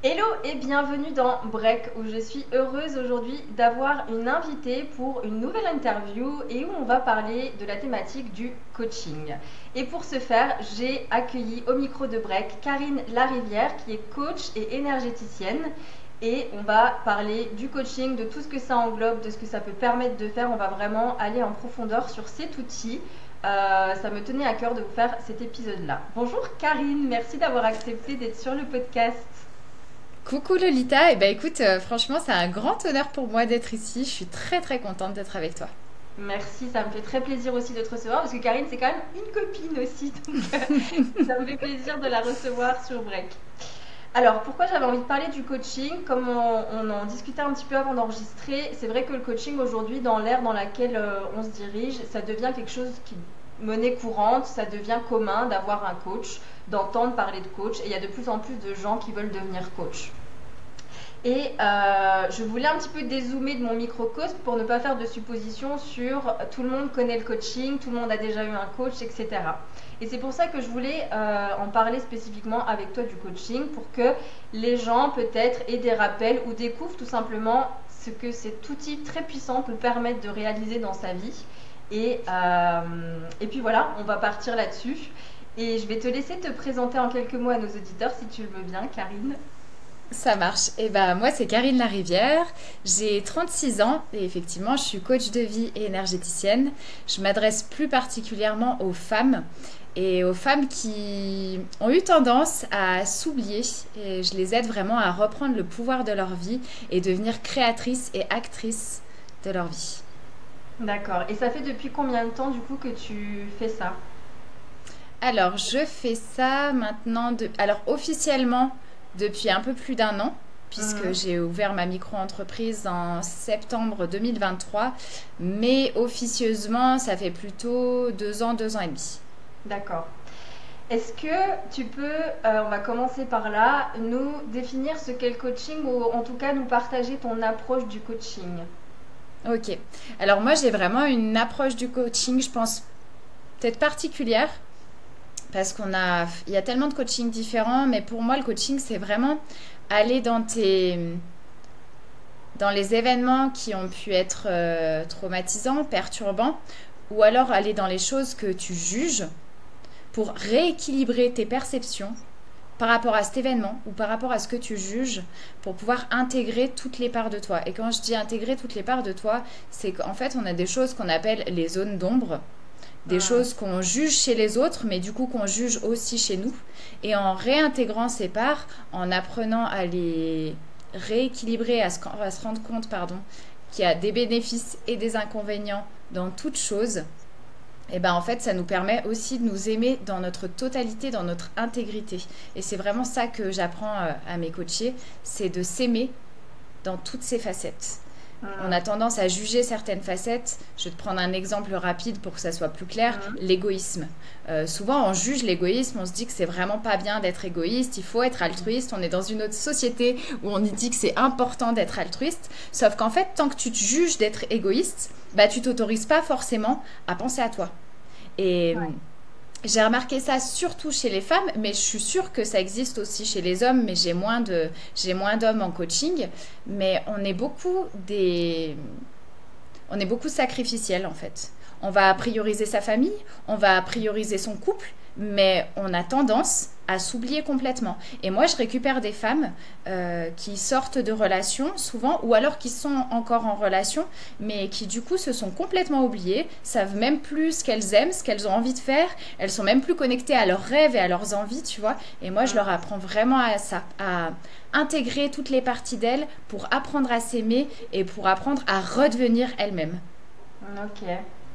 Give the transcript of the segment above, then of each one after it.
Hello et bienvenue dans Break où je suis heureuse aujourd'hui d'avoir une invitée pour une nouvelle interview et où on va parler de la thématique du coaching. Et pour ce faire, j'ai accueilli au micro de Break Karine Larivière qui est coach et énergéticienne et on va parler du coaching, de tout ce que ça englobe, de ce que ça peut permettre de faire. On va vraiment aller en profondeur sur cet outil. Ça me tenait à cœur de vous faire cet épisode-là. Bonjour Karine, merci d'avoir accepté d'être sur le podcast. Coucou Lolita, et écoute, franchement c'est un grand honneur pour moi d'être ici, je suis très très contente d'être avec toi. Merci, ça me fait très plaisir aussi de te recevoir parce que Karine c'est quand même une copine aussi, donc ça me fait plaisir de la recevoir sur Break. Alors pourquoi j'avais envie de parler du coaching, comme on en discutait un petit peu avant d'enregistrer, c'est vrai que le coaching aujourd'hui dans l'ère dans laquelle on se dirige, ça devient quelque chose qui monnaie courante, ça devient commun d'avoir un coach, d'entendre parler de coach et il y a de plus en plus de gens qui veulent devenir coach. Et je voulais un petit peu dézoomer de mon microcosme pour ne pas faire de suppositions sur tout le monde connaît le coaching, tout le monde a déjà eu un coach, etc. Et c'est pour ça que je voulais en parler spécifiquement avec toi du coaching pour que les gens peut-être aient des rappels ou découvrent tout simplement ce que cet outil très puissant peut permettre de réaliser dans sa vie. Et puis voilà, on va partir là-dessus. Et je vais te laisser te présenter en quelques mots à nos auditeurs si tu le veux bien, Karine. Ça marche, moi c'est Karine Larivière, j'ai 36 ans et effectivement je suis coach de vie et énergéticienne. Je m'adresse plus particulièrement aux femmes et aux femmes qui ont eu tendance à s'oublier et je les aide vraiment à reprendre le pouvoir de leur vie et devenir créatrices et actrices de leur vie. D'accord. Et ça fait depuis combien de temps du coup que tu fais ça? Alors, je fais ça maintenant, alors officiellement depuis un peu plus d'un an, puisque Mhm. j'ai ouvert ma micro-entreprise en septembre 2023, mais officieusement, ça fait plutôt 2 ans et demi. D'accord. Est-ce que tu peux, on va commencer par là, nous définir ce qu'est le coaching ou en tout cas nous partager ton approche du coaching? Ok. Alors moi, j'ai vraiment une approche du coaching, je pense, peut-être particulière, parce il y a tellement de coaching différents, mais pour moi, le coaching, c'est vraiment aller dans les événements qui ont pu être traumatisants, perturbants, ou alors aller dans les choses que tu juges pour rééquilibrer tes perceptions par rapport à cet événement ou par rapport à ce que tu juges pour pouvoir intégrer toutes les parts de toi. Et quand je dis intégrer toutes les parts de toi, c'est qu'en fait, on a des choses qu'on appelle les zones d'ombre, des Mhm. choses qu'on juge chez les autres, mais du coup qu'on juge aussi chez nous. Et en réintégrant ces parts, en apprenant à les rééquilibrer, à se rendre compte, pardon, qu'il y a des bénéfices et des inconvénients dans toute chose, et ben en fait, ça nous permet aussi de nous aimer dans notre totalité, dans notre intégrité. Et c'est vraiment ça que j'apprends à mes coachés, c'est de s'aimer dans toutes ses facettes. On Mhm. a tendance à juger certaines facettes. Je vais te prendre un exemple rapide pour que ça soit plus clair. Mhm. L'égoïsme. Souvent, on juge l'égoïsme. On se dit que c'est vraiment pas bien d'être égoïste. Il faut être altruiste. On est dans une autre société où on y dit que c'est important d'être altruiste. Sauf qu'en fait, tant que tu te juges d'être égoïste, bah, tu t'autorises pas forcément à penser à toi. Et Ouais. j'ai remarqué ça surtout chez les femmes, mais je suis sûre que ça existe aussi chez les hommes, mais j'ai moins d'hommes en coaching. Mais on est beaucoup sacrificiel en fait. On va prioriser sa famille, on va prioriser son couple, mais on a tendance à s'oublier complètement. Et moi, je récupère des femmes qui sortent de relations souvent, ou alors qui sont encore en relation, mais qui du coup se sont complètement oubliées, savent même plus ce qu'elles aiment, ce qu'elles ont envie de faire, elles sont même plus connectées à leurs rêves et à leurs envies, tu vois. Et moi, je leur Mhm. apprends vraiment à ça, à intégrer toutes les parties d'elles pour apprendre à s'aimer et pour apprendre à redevenir elles-mêmes. Ok,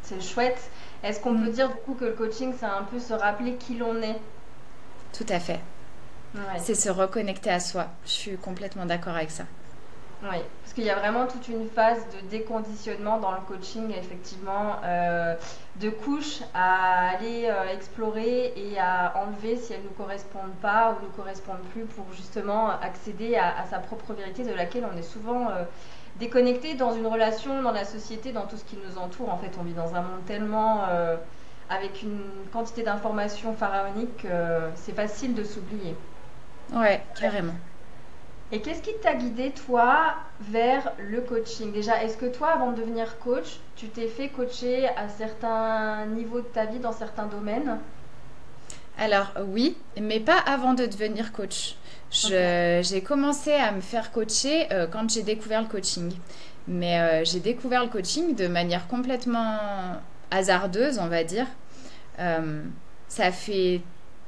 c'est chouette. Est-ce qu'on peut Mm, dire du coup que le coaching, c'est un peu se rappeler qui l'on est? tout à fait. Ouais. C'est se reconnecter à soi. Je suis complètement d'accord avec ça. Oui, parce qu'il y a vraiment toute une phase de déconditionnement dans le coaching, effectivement, de couches à aller explorer et à enlever si elles ne nous correspondent pas ou ne correspondent plus pour justement accéder à sa propre vérité de laquelle on est souvent déconnecté dans une relation, dans la société, dans tout ce qui nous entoure. En fait, on vit dans un monde tellement avec une quantité d'informations pharaoniques que c'est facile de s'oublier. Ouais, carrément. Et qu'est-ce qui t'a guidé, toi, vers le coaching? Déjà, est-ce que toi, avant de devenir coach, tu t'es fait coacher à certains niveaux de ta vie, dans certains domaines? Alors oui, mais pas avant de devenir coach. Ok. J'ai commencé à me faire coacher quand j'ai découvert le coaching. Mais j'ai découvert le coaching de manière complètement hasardeuse, on va dire. Euh, Ça fait,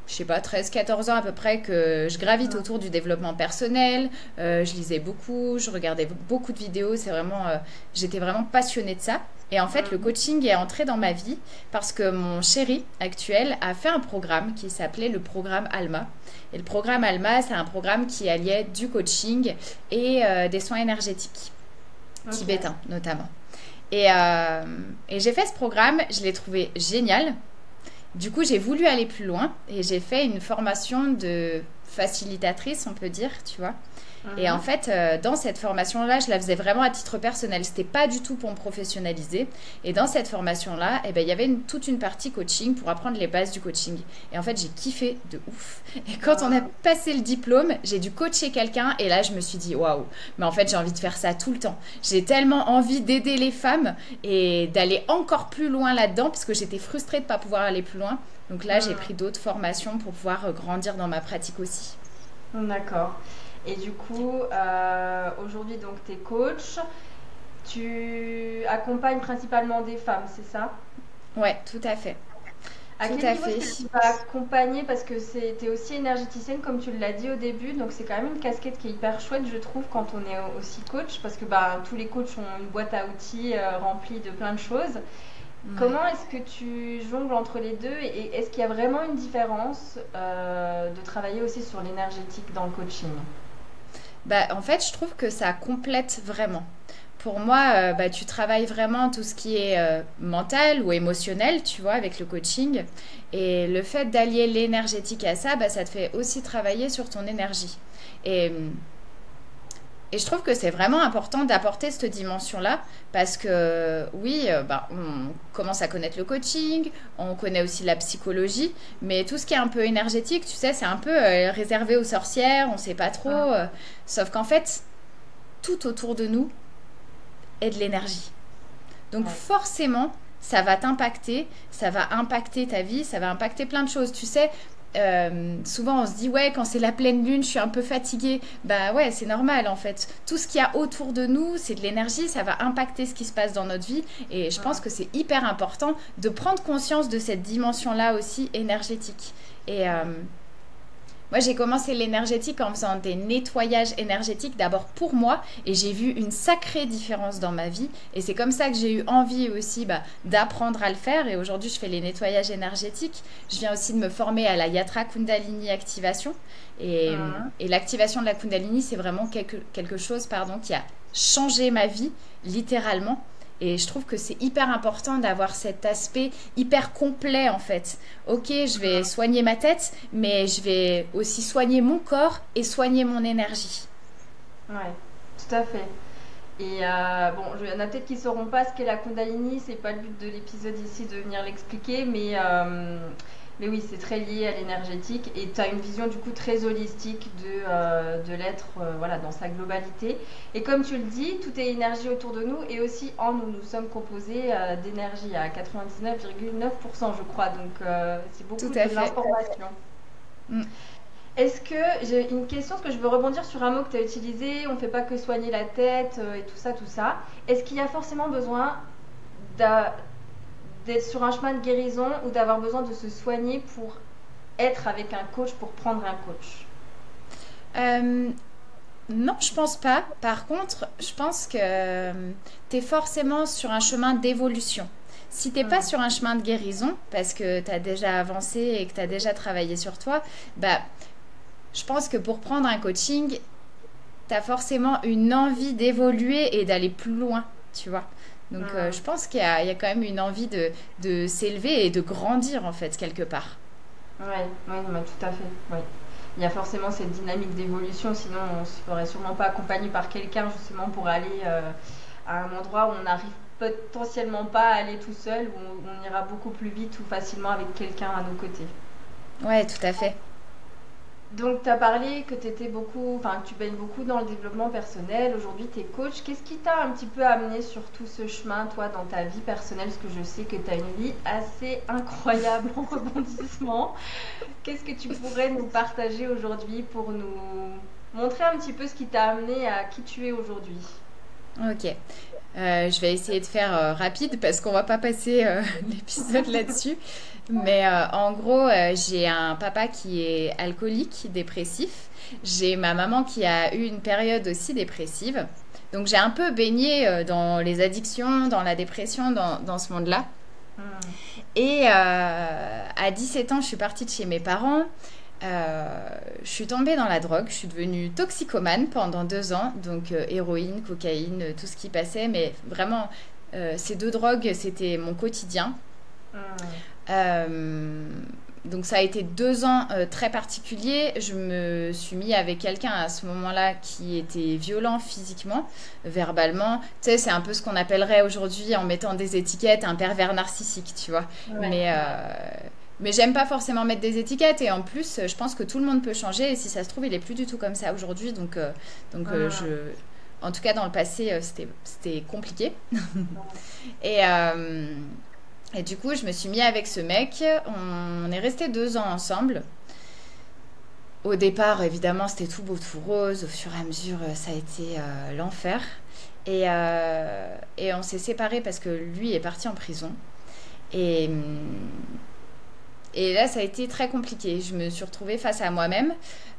je sais pas, 13, 14 ans à peu près que je gravite Mm. autour du développement personnel. Je lisais beaucoup, je regardais beaucoup de vidéos. J'étais vraiment passionnée de ça. Et en fait, le Mhm. coaching est entré dans ma vie parce que mon chéri actuel a fait un programme qui s'appelait le programme Alma. Et le programme Alma, c'est un programme qui alliait du coaching et des soins énergétiques, Ok. tibétains notamment. Et, euh, et j'ai fait ce programme, je l'ai trouvé génial. Du coup, j'ai voulu aller plus loin et j'ai fait une formation de facilitatrice, on peut dire, tu vois. Et en Mhm. fait, dans cette formation-là, je la faisais vraiment à titre personnel. C'était pas du tout pour me professionnaliser. Et dans cette formation-là, eh ben, il y avait toute une partie coaching pour apprendre les bases du coaching. Et en fait, j'ai kiffé de ouf. Et quand on a Mhm. passé le diplôme, j'ai dû coacher quelqu'un. Et là, je me suis dit, waouh, mais en fait, j'ai envie de faire ça tout le temps. J'ai tellement envie d'aider les femmes et d'aller encore plus loin là-dedans parce que j'étais frustrée de ne pas pouvoir aller plus loin. Donc là, j'ai pris Mhm. d'autres formations pour pouvoir grandir dans ma pratique aussi. D'accord. Et du coup, aujourd'hui, donc, tu es coach. Tu accompagnes principalement des femmes, c'est ça? Ouais, tout à fait. À Tout quel à niveau est-ce fait. que tu vas accompagner? Parce que tu es aussi énergéticienne, comme tu l'as dit au début, donc c'est quand même une casquette qui est hyper chouette, je trouve, quand on est aussi coach, parce que bah, tous les coachs ont une boîte à outils remplie de plein de choses. Ouais. Comment est-ce que tu jongles entre les deux et est-ce qu'il y a vraiment une différence de travailler aussi sur l'énergétique dans le coaching? Bah, en fait, je trouve que ça complète vraiment. Pour moi, bah, tu travailles vraiment tout ce qui est mental ou émotionnel, tu vois, avec le coaching. Et le fait d'allier l'énergétique à ça, bah, ça te fait aussi travailler sur ton énergie. Et Et je trouve que c'est vraiment important d'apporter cette dimension-là parce que oui, bah, on commence à connaître le coaching, on connaît aussi la psychologie, mais tout ce qui est un peu énergétique, tu sais, c'est un peu réservé aux sorcières, on ne sait pas trop. Mm. Sauf qu'en fait, tout autour de nous est de l'énergie. Donc Ouais. forcément, ça va t'impacter, ça va impacter ta vie, ça va impacter plein de choses. Tu sais, souvent on se dit ouais, quand c'est la pleine lune, je suis un peu fatiguée. Bah ouais, c'est normal en fait. Tout ce qu'il y a autour de nous, c'est de l'énergie, ça va impacter ce qui se passe dans notre vie. Et je pense Mm. que c'est hyper important de prendre conscience de cette dimension-là aussi énergétique. Et, moi, j'ai commencé l'énergétique en faisant des nettoyages énergétiques d'abord pour moi et j'ai vu une sacrée différence dans ma vie. Et c'est comme ça que j'ai eu envie aussi bah, d'apprendre à le faire. Et aujourd'hui, je fais les nettoyages énergétiques. Je viens aussi de me former à la Yatra Kundalini Activation. Et, Mm. et l'activation de la Kundalini, c'est vraiment quelque chose pardon, qui a changé ma vie, littéralement. Et je trouve que c'est hyper important d'avoir cet aspect hyper complet en fait. Ok, je vais soigner ma tête, mais je vais aussi soigner mon corps et soigner mon énergie. Ouais, tout à fait. Et bon, il y en a peut-être qui ne sauront pas ce qu'est la Kundalini, c'est pas le but de l'épisode ici de venir l'expliquer, mais oui, c'est très lié à l'énergétique et tu as une vision du coup très holistique de l'être voilà, dans sa globalité. Et comme tu le dis, tout est énergie autour de nous et aussi en nous. Nous sommes composés d'énergie à 99,9%, je crois, donc c'est Tout beaucoup à de fait. l'information. Mm. Est-ce que j'ai une question, parce que je veux rebondir sur un mot que tu as utilisé, on ne fait pas que soigner la tête et tout ça, tout ça. Est-ce qu'il y a forcément besoin d'a- d'être sur un chemin de guérison ou d'avoir besoin de se soigner pour être avec un coach, pour prendre un coach? Euh, non, je pense pas. Par contre, je pense que tu es forcément sur un chemin d'évolution. Si t'es pas Hmm. sur un chemin de guérison, parce que tu as déjà avancé et que tu as déjà travaillé sur toi, bah, je pense que pour prendre un coaching, tu as forcément une envie d'évoluer et d'aller plus loin, tu vois. Donc Hmm. je pense il y a quand même une envie de s'élever et de grandir en fait quelque part. Ouais, ouais, non, mais tout à fait. Ouais. Il y a forcément cette dynamique d'évolution, sinon on ne se ferait sûrement pas accompagné par quelqu'un justement pour aller à un endroit où on n'arrive potentiellement pas à aller tout seul, où on ira beaucoup plus vite ou facilement avec quelqu'un à nos côtés. Ouais, tout à fait. Donc, tu as parlé que t'étais beaucoup, enfin, que tu baignes beaucoup dans le développement personnel. Aujourd'hui, tu es coach. Qu'est-ce qui t'a un petit peu amené sur tout ce chemin, toi, dans ta vie personnelle? Parce que je sais que tu as une vie assez incroyable en rebondissement. Qu'est-ce que tu pourrais nous partager aujourd'hui pour nous montrer un petit peu ce qui t'a amené à qui tu es aujourd'hui? Ok. Je vais essayer de faire rapide parce qu'on va pas passer l'épisode là-dessus. Mais en gros, j'ai un papa qui est alcoolique, dépressif. J'ai ma maman qui a eu une période aussi dépressive. Donc j'ai un peu baigné dans les addictions, dans la dépression, dans ce monde-là. Hmm. Et à 17 ans, je suis partie de chez mes parents. Je suis tombée dans la drogue. Je suis devenue toxicomane pendant 2 ans. Donc héroïne, cocaïne, tout ce qui passait. Mais vraiment, ces deux drogues, c'était mon quotidien. Hmm. Euh, donc ça a été 2 ans très particuliers. Je me suis mis avec quelqu'un à ce moment-là qui était violent physiquement, verbalement. Tu sais, c'est un peu ce qu'on appellerait aujourd'hui en mettant des étiquettes un pervers narcissique, tu vois. Ouais, Mais, ouais. mais j'aime pas forcément mettre des étiquettes et en plus, je pense que tout le monde peut changer et si ça se trouve, il est plus du tout comme ça aujourd'hui. Hmm. En tout cas, dans le passé, c'était compliqué. Ouais. Et, et du coup, je me suis mis avec ce mec. On est resté 2 ans ensemble. Au départ, évidemment, c'était tout beau, tout rose. Au fur et à mesure, ça a été l'enfer. Et on s'est séparés parce que lui est parti en prison. Et, et là, ça a été très compliqué. Je me suis retrouvée face à moi-même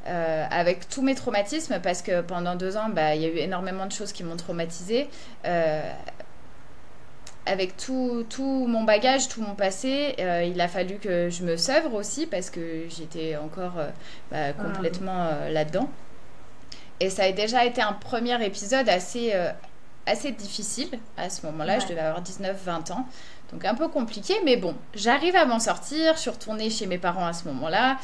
avec tous mes traumatismes parce que pendant 2 ans, bah, il y a eu énormément de choses qui m'ont traumatisée. Euh, avec tout mon bagage, tout mon passé, il a fallu que je me sevre aussi parce que j'étais encore Hmm. complètement là-dedans. Et ça a déjà été un premier épisode assez difficile à ce moment-là. Je Ouais. devais avoir 19-20 ans. Donc un peu compliqué, mais bon, j'arrive à m'en sortir. Je suis retournée chez mes parents à ce moment-là.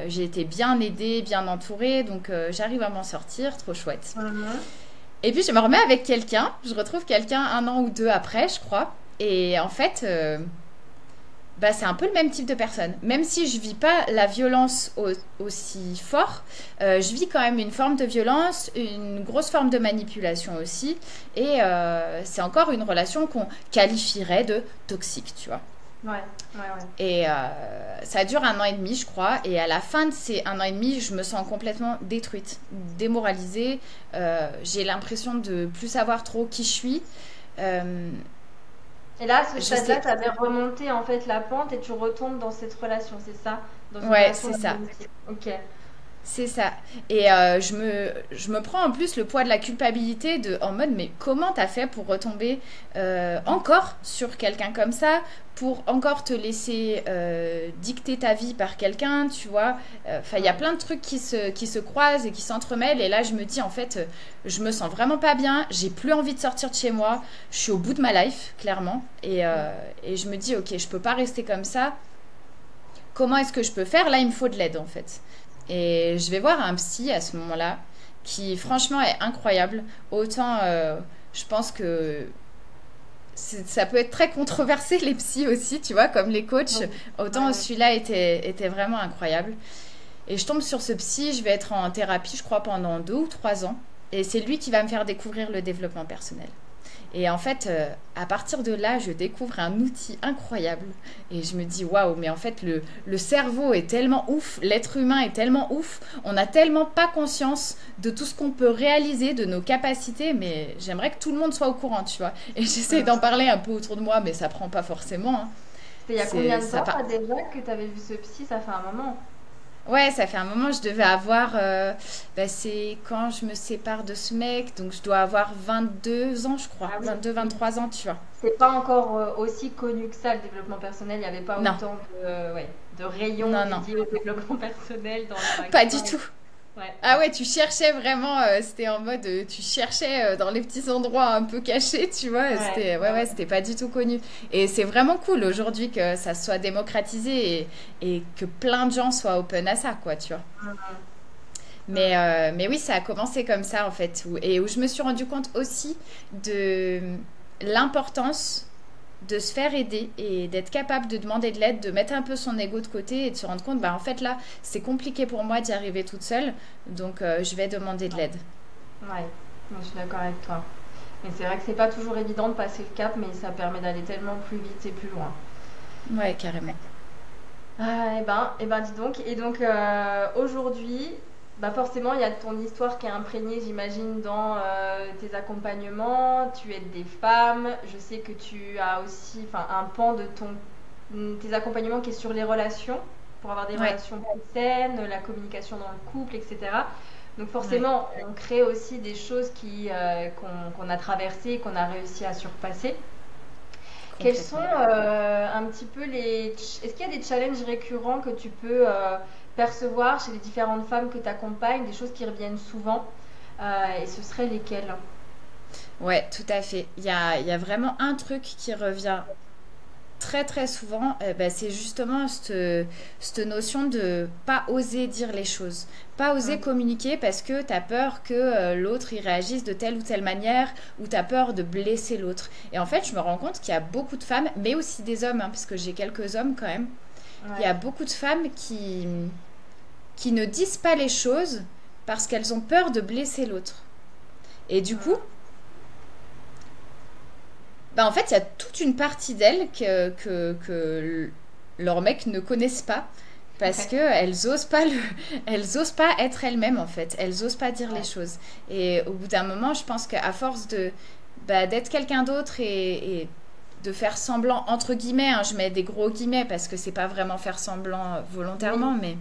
J'ai été bien aidée, bien entourée. Donc j'arrive à m'en sortir. Trop chouette. Mhm. Et puis je me remets avec quelqu'un, je retrouve quelqu'un 1 an ou 2 après, je crois. Et en fait, bah, c'est un peu le même type de personne. Même si je vis pas la violence aussi fort, je vis quand même une forme de violence, une grosse forme de manipulation aussi. Et c'est encore une relation qu'on qualifierait de toxique, tu vois. Ouais, ouais, ouais. Et ça dure 1 an et demi, je crois. Et à la fin de ces 1 an et demi, je me sens complètement détruite, démoralisée. J'ai l'impression de plus savoir trop qui je suis. Euh, Et là, à ce je stade-là, sais. tu avais remonté en fait la pente et tu retombes dans cette relation, c'est ça? Dans une Ouais, relation c'est ça. d'amitié. Ok. C'est ça. Et je me prends en plus le poids de la culpabilité en mode, mais comment t'as fait pour retomber encore sur quelqu'un comme ça, pour encore te laisser dicter ta vie par quelqu'un, tu vois. Enfin, il y a Ouais. plein de trucs qui se croisent et qui s'entremêlent. Et là, je me dis, en fait, je me sens vraiment pas bien, j'ai plus envie de sortir de chez moi, je suis au bout de ma life, clairement. Et je me dis, ok, je peux pas rester comme ça. Comment est-ce que je peux faire? Là, il me faut de l'aide, en fait. Et je vais voir un psy à ce moment-là, qui franchement est incroyable. Autant, je pense que ça peut être très controversé, les psys aussi, tu vois, comme les coachs. Ouais, ouais, Autant ouais. celui-là était vraiment incroyable. Et je tombe sur ce psy, je vais être en thérapie, je crois, pendant 2 ou 3 ans. Et c'est lui qui va me faire découvrir le développement personnel. Et en fait, à partir de là, je découvre un outil incroyable. Et je me dis, waouh, mais en fait, le cerveau est tellement ouf, l'être humain est tellement ouf, on n'a tellement pas conscience de tout ce qu'on peut réaliser, de nos capacités, mais j'aimerais que tout le monde soit au courant, tu vois. Et j'essaie d'en Mhm. parler un peu autour de moi, mais ça prend pas forcément, hein. C'était il y a combien de Ça temps, part. toi, déjà, que tu avais vu ce psy? Ça fait un moment. Ouais, ça fait un moment, je devais avoir. Bah, c'est quand je me sépare de ce mec, donc je dois avoir 22 ans, je crois. Ah oui, 22, 23 ans, tu vois. c'est pas encore aussi connu que ça, le développement personnel. Il n'y avait pas Non, autant ouais, de rayons non, non, dédiés au développement personnel dans les pas du magasins. tout. Ouais, Ah ouais. ouais, tu cherchais vraiment, c'était en mode, tu cherchais dans les petits endroits un peu cachés, tu vois. Ouais, C'était, ouais, ouais, ouais, ouais. c'était pas du tout connu. Et c'est vraiment cool aujourd'hui que ça soit démocratisé et que plein de gens soient open à ça, quoi, tu vois. Mhm, Mais, mhm. mais oui, ça a commencé comme ça, en fait. Et où je me suis rendu compte aussi de l'importance. de se faire aider et d'être capable de demander de l'aide, de mettre un peu son ego de côté et de se rendre compte, bah en fait là, c'est compliqué pour moi d'y arriver toute seule, donc je vais demander de l'aide. Ouais, moi, je suis d'accord avec toi. Mais c'est vrai que c'est pas toujours évident de passer le cap, mais ça permet d'aller tellement plus vite et plus loin. Ouais, carrément. Ah, eh ben, dis donc. Et donc aujourd'hui, bah forcément, il y a ton histoire qui est imprégnée, j'imagine, dans tes accompagnements. Tu aides des femmes. Je sais que tu as aussi, enfin, un pan de tes accompagnements qui est sur les relations, pour avoir des Ouais, relations plus saines, la communication dans le couple, etc. Donc ouais, forcément, on crée aussi des choses qu'on a traversées, qu'on a réussi à surpasser. Quels sont complètement. un petit peu Est-ce qu'il y a des challenges récurrents que tu peux percevoir chez les différentes femmes que tu accompagnes, des choses qui reviennent souvent, et ce seraient lesquelles? Ouais, tout à fait. Il y a vraiment un truc qui revient très très souvent, bah, c'est justement cette notion de pas oser dire les choses, pas oser Mm. communiquer parce que tu as peur que l'autre il réagisse de telle ou telle manière ou tu as peur de blesser l'autre. Et en fait, je me rends compte qu'il y a beaucoup de femmes, mais aussi des hommes, hein, parce que j'ai quelques hommes quand même, il y Ouais. a beaucoup de femmes qui ne disent pas les choses parce qu'elles ont peur de blesser l'autre. Et du coup, Mm. bah en fait, il y a toute une partie d'elles que leurs mecs ne connaissent pas parce que Ouais. elles osent pas être elles-mêmes en fait. Elles osent pas dire les Ouais. choses. Et au bout d'un moment, je pense qu'à force d'être quelqu'un d'autre et de faire semblant entre guillemets, hein, je mets des gros guillemets parce que c'est pas vraiment faire semblant volontairement, Oui,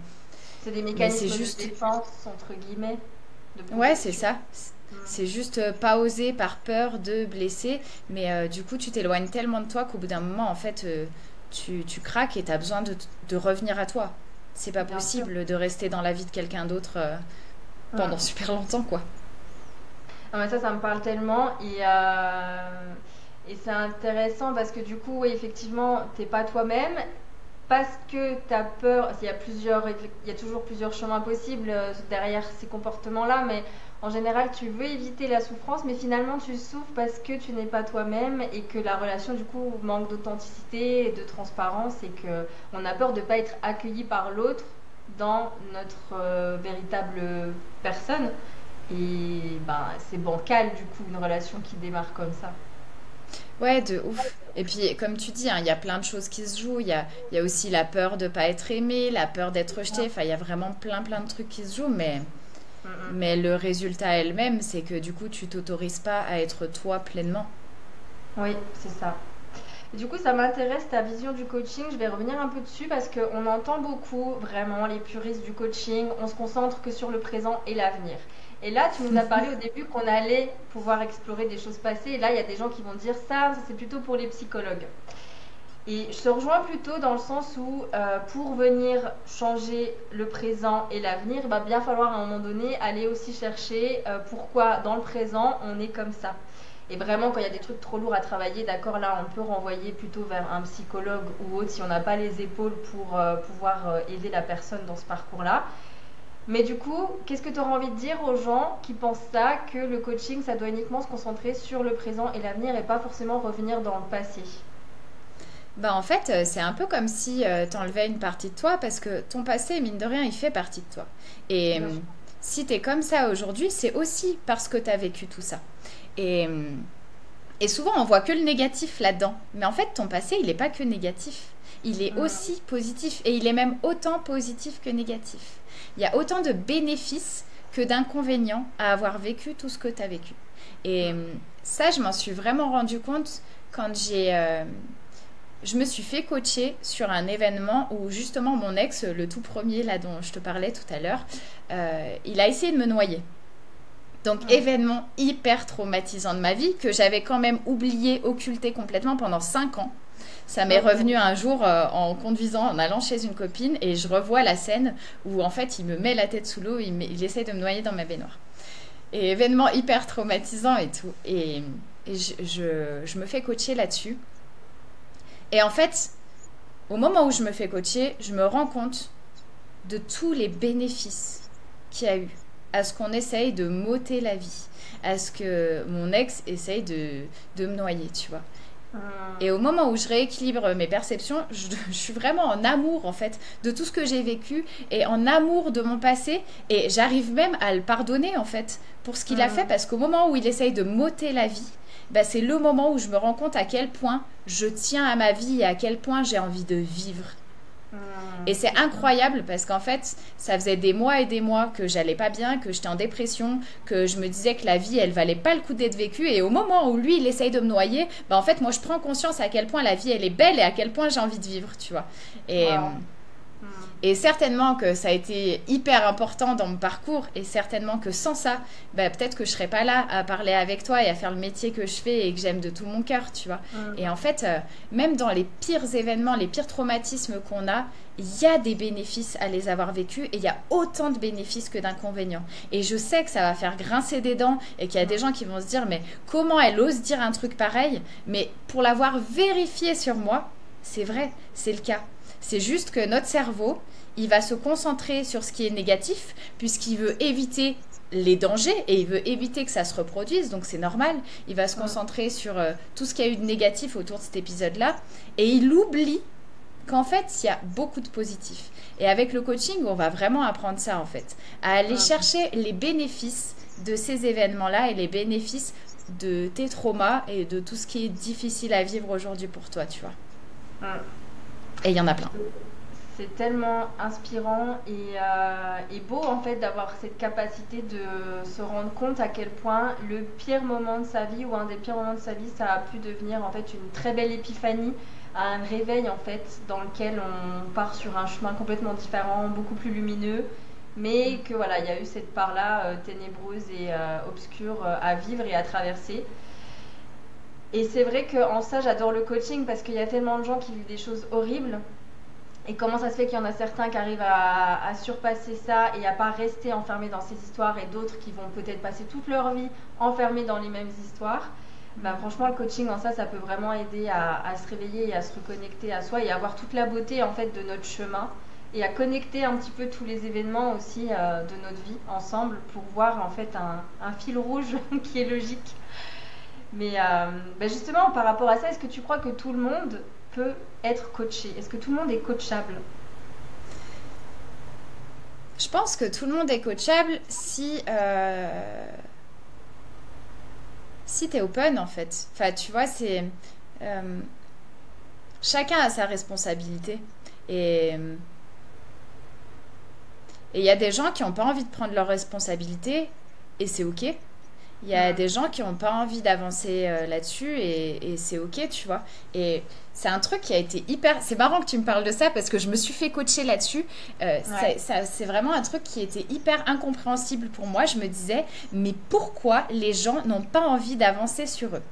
c'est des mais c'est mécanismes de juste. défense, entre guillemets, de Ouais, c'est protection. ça. Mm. C'est juste pas oser par peur de blesser. Mais du coup, tu t'éloignes tellement de toi qu'au bout d'un moment, en fait, tu craques et tu as besoin de revenir à toi. C'est pas Bien sûr. possible de rester dans la vie de quelqu'un d'autre pendant Mm. super longtemps, quoi. Ah, mais ça me parle tellement et c'est intéressant parce que du coup, oui, effectivement, t'es pas toi-même parce que tu as peur. Il y a toujours plusieurs chemins possibles derrière ces comportements-là, mais en général, tu veux éviter la souffrance, mais finalement, tu souffres parce que tu n'es pas toi-même et que la relation, du coup, manque d'authenticité et de transparence et que on a peur de ne pas être accueilli par l'autre dans notre véritable personne. Et ben, c'est bancal, du coup, une relation qui démarre comme ça. Ouais, de ouf. Et puis, comme tu dis, hein, il y a plein de choses qui se jouent. Il y a aussi la peur de pas être aimé, la peur d'être rejeté. Enfin, il y a vraiment plein de trucs qui se jouent. Mm, mm. Mais le résultat elle-même, c'est que du coup, tu t'autorises pas à être toi pleinement. Oui, c'est ça. Et du coup, ça m'intéresse ta vision du coaching. Je vais revenir un peu dessus parce qu'on entend beaucoup, vraiment, les puristes du coaching. On se concentre que sur le présent et l'avenir. Et là, tu nous as parlé au début qu'on allait pouvoir explorer des choses passées. Et là, il y a des gens qui vont dire ça c'est plutôt pour les psychologues. Et je te rejoins plutôt dans le sens où pour venir changer le présent et l'avenir, il va bien falloir à un moment donné aller aussi chercher pourquoi dans le présent on est comme ça. Et vraiment, quand il y a des trucs trop lourds à travailler, d'accord, là, on peut renvoyer plutôt vers un psychologue ou autre si on n'a pas les épaules pour pouvoir aider la personne dans ce parcours-là. Mais du coup, qu'est-ce que tu auras envie de dire aux gens qui pensent ça, que le coaching, ça doit uniquement se concentrer sur le présent et l'avenir et pas forcément revenir dans le passé? Bah en fait, c'est un peu comme si t'enlevais une partie de toi parce que ton passé, mine de rien, il fait partie de toi. Et Bien sûr. si t'es comme ça aujourd'hui, c'est aussi parce que t'as vécu tout ça. Et, et souvent, on voit que le négatif là-dedans. Mais en fait, ton passé, il n'est pas que négatif. Il est Mm. aussi positif et il est même autant positif que négatif. Il y a autant de bénéfices que d'inconvénients à avoir vécu tout ce que tu as vécu. Et ça, je m'en suis vraiment rendu compte quand je me suis fait coacher sur un événement où justement mon ex, le tout premier là dont je te parlais tout à l'heure, il a essayé de me noyer. Donc Mm. événement hyper traumatisant de ma vie que j'avais quand même oublié, occulté complètement pendant 5 ans. Ça m'est Ok. revenu un jour en conduisant, en allant chez une copine et je revois la scène où en fait il me met la tête sous l'eau, il essaie de me noyer dans ma baignoire. Et événement hyper traumatisant et tout. Et je me fais coacher là-dessus. Et en fait, au moment où je me fais coacher, je me rends compte de tous les bénéfices qu'il y a eu à ce qu'on essaye de m'ôter la vie, à ce que mon ex essaye de me noyer, tu vois. Et au moment où je rééquilibre mes perceptions, je suis vraiment en amour en fait de tout ce que j'ai vécu et en amour de mon passé et j'arrive même à le pardonner en fait pour ce qu'il a fait parce qu'au moment où il essaye de m'ôter la vie, bah, c'est le moment où je me rends compte à quel point je tiens à ma vie et à quel point j'ai envie de vivre. Et c'est incroyable parce qu'en fait, ça faisait des mois et des mois que j'allais pas bien, que j'étais en dépression, que je me disais que la vie, elle valait pas le coup d'être vécue. Et au moment où lui, il essaye de me noyer, bah en fait, moi, je prends conscience à quel point la vie, elle est belle et à quel point j'ai envie de vivre, tu vois. Et, Wow. et certainement que ça a été hyper important dans mon parcours et certainement que sans ça, bah, peut-être que je serais pas là à parler avec toi et à faire le métier que je fais et que j'aime de tout mon cœur, tu vois. Et en fait, même dans les pires événements, les pires traumatismes qu'on a, il y a des bénéfices à les avoir vécus et il y a autant de bénéfices que d'inconvénients. Et je sais que ça va faire grincer des dents et qu'il y a des gens qui vont se dire mais comment elle ose dire un truc pareil? Mais pour l'avoir vérifié sur moi, c'est vrai, c'est le cas. C'est juste que notre cerveau, il va se concentrer sur ce qui est négatif puisqu'il veut éviter les dangers et il veut éviter que ça se reproduise, donc c'est normal. Il va se concentrer sur tout ce qu'il y a eu de négatif autour de cet épisode-là et il oublie qu'en fait, il y a beaucoup de positifs. Et avec le coaching, on va vraiment apprendre ça en fait, à aller chercher les bénéfices de ces événements-là et les bénéfices de tes traumas et de tout ce qui est difficile à vivre aujourd'hui pour toi, tu vois. Et il y en a plein. C'est tellement inspirant et beau en fait d'avoir cette capacité de se rendre compte à quel point le pire moment de sa vie ou un des pires moments de sa vie, ça a pu devenir en fait une très belle épiphanie, un réveil en fait dans lequel on part sur un chemin complètement différent, beaucoup plus lumineux, mais que voilà, il y a eu cette part-là ténébreuse et obscure à vivre et à traverser. Et c'est vrai qu'en ça, j'adore le coaching parce qu'il y a tellement de gens qui vivent des choses horribles. Et comment ça se fait qu'il y en a certains qui arrivent à surpasser ça et à pas rester enfermés dans ces histoires et d'autres qui vont peut-être passer toute leur vie enfermés dans les mêmes histoires. Bah, franchement, le coaching en ça, ça peut vraiment aider à se réveiller et à se reconnecter à soi et à voir toute la beauté en fait de notre chemin et à connecter un petit peu tous les événements aussi de notre vie ensemble pour voir en fait un fil rouge qui est logique. Mais bah justement, par rapport à ça, est-ce que tu crois que tout le monde peut être coaché? Est-ce que tout le monde est coachable? Je pense que tout le monde est coachable si t'es open en fait. Enfin, tu vois, c'est euh, chacun a sa responsabilité et il y a des gens qui n'ont pas envie de prendre leurs responsabilités et c'est ok. Il y a des gens qui n'ont pas envie d'avancer là-dessus et c'est ok, tu vois. Et c'est un truc qui a été hyper... C'est marrant que tu me parles de ça parce que je me suis fait coacher là-dessus. Ouais. C'est vraiment un truc qui était hyper incompréhensible pour moi. Je me disais, mais pourquoi les gens n'ont pas envie d'avancer sur eux?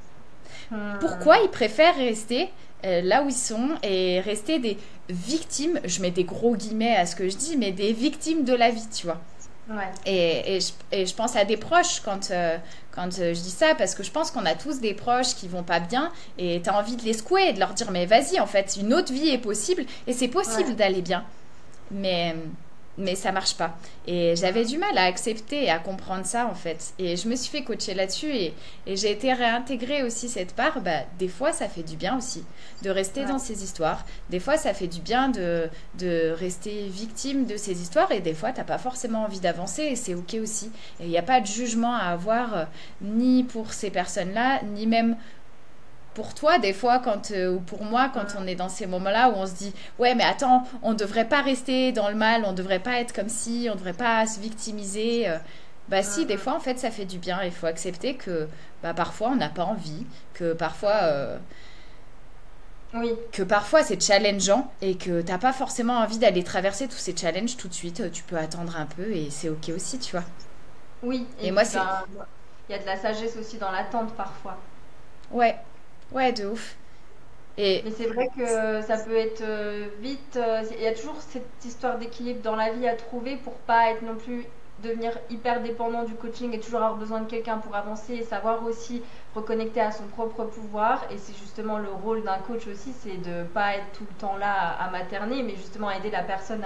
Pourquoi ils préfèrent rester là où ils sont et rester des victimes, je mets des gros guillemets à ce que je dis, mais des victimes de la vie, tu vois. Ouais. Et je pense à des proches quand je dis ça, parce que je pense qu'on a tous des proches qui vont pas bien et tu as envie de les secouer et de leur dire, mais vas-y, en fait, une autre vie est possible et c'est possible Ouais. d'aller bien. Mais, mais ça marche pas. Et j'avais du mal à accepter et à comprendre ça, en fait. Et je me suis fait coacher là-dessus et j'ai été réintégrer aussi cette part. Bah, des fois, ça fait du bien aussi de rester Ouais. dans ces histoires. Des fois, ça fait du bien de rester victime de ces histoires. Et des fois, t'as pas forcément envie d'avancer et c'est OK aussi. Et il n'y a pas de jugement à avoir ni pour ces personnes-là, ni même pour toi, des fois, ou pour moi, quand on est dans ces moments-là où on se dit, ouais, mais attends, on ne devrait pas rester dans le mal, on ne devrait pas être comme si, on ne devrait pas se victimiser. Bah si, des fois, en fait, ça fait du bien. Il faut accepter que bah, parfois, on n'a pas envie, Oui. que parfois c'est challengeant et que t'as pas forcément envie d'aller traverser tous ces challenges tout de suite. Tu peux attendre un peu et c'est OK aussi, tu vois. Oui. Et Et moi, puis, c'est... ben, il y a de la sagesse aussi dans l'attente parfois. Ouais, ouais, de ouf. Et Mais c'est vrai que ça peut être vite. Il y a toujours cette histoire d'équilibre dans la vie à trouver pour pas être non plus devenir hyper dépendant du coaching et toujours avoir besoin de quelqu'un pour avancer et savoir aussi reconnecter à son propre pouvoir. Et c'est justement le rôle d'un coach aussi, c'est de pas être tout le temps là à materner, mais justement aider la personne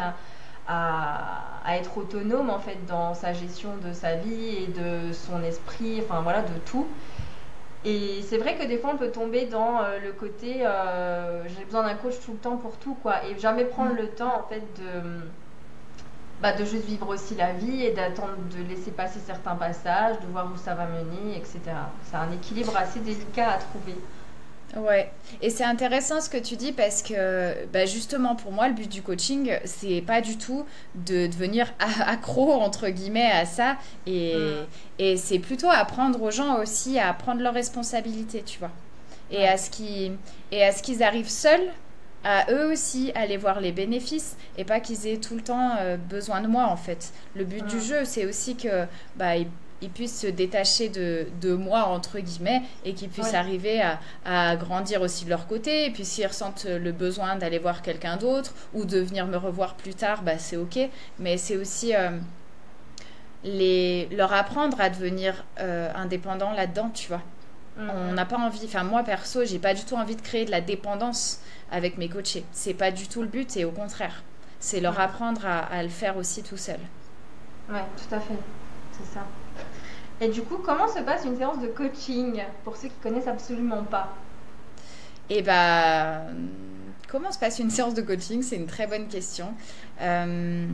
à être autonome en fait dans sa gestion de sa vie et de son esprit, enfin voilà, de tout. Et c'est vrai que des fois, on peut tomber dans le côté j'ai besoin d'un coach tout le temps pour tout, quoi. Et jamais prendre Mm. le temps, en fait, de juste vivre aussi la vie et d'attendre de laisser passer certains passages, de voir où ça va mener, etc. C'est un équilibre assez délicat à trouver. Ouais, et c'est intéressant ce que tu dis parce que bah, justement pour moi le but du coaching c'est pas du tout de devenir accro entre guillemets à ça et, Mm. et c'est plutôt apprendre aux gens aussi à prendre leurs responsabilités, tu vois, et Ouais. à ce qu'ils arrivent seuls à eux aussi aller voir les bénéfices et pas qu'ils aient tout le temps besoin de moi en fait. Le but du Mm. jeu c'est aussi que bah, ils puissent se détacher de moi entre guillemets et qu'ils puissent Ouais. arriver à grandir aussi de leur côté et puis s'ils ressentent le besoin d'aller voir quelqu'un d'autre ou de venir me revoir plus tard bah c'est ok, mais c'est aussi leur apprendre à devenir indépendant là-dedans, tu vois. Mm, On mm. n'a pas envie, enfin moi perso, j'ai pas du tout envie de créer de la dépendance avec mes coachés. C'est pas du tout le but et au contraire, c'est leur Mm. apprendre à le faire aussi tout seul. Ouais, tout à fait. C'est ça. Et du coup, comment se passe une séance de coaching pour ceux qui connaissent absolument pas? Et bah, comment se passe une séance de coaching? C'est une très bonne question. Euh,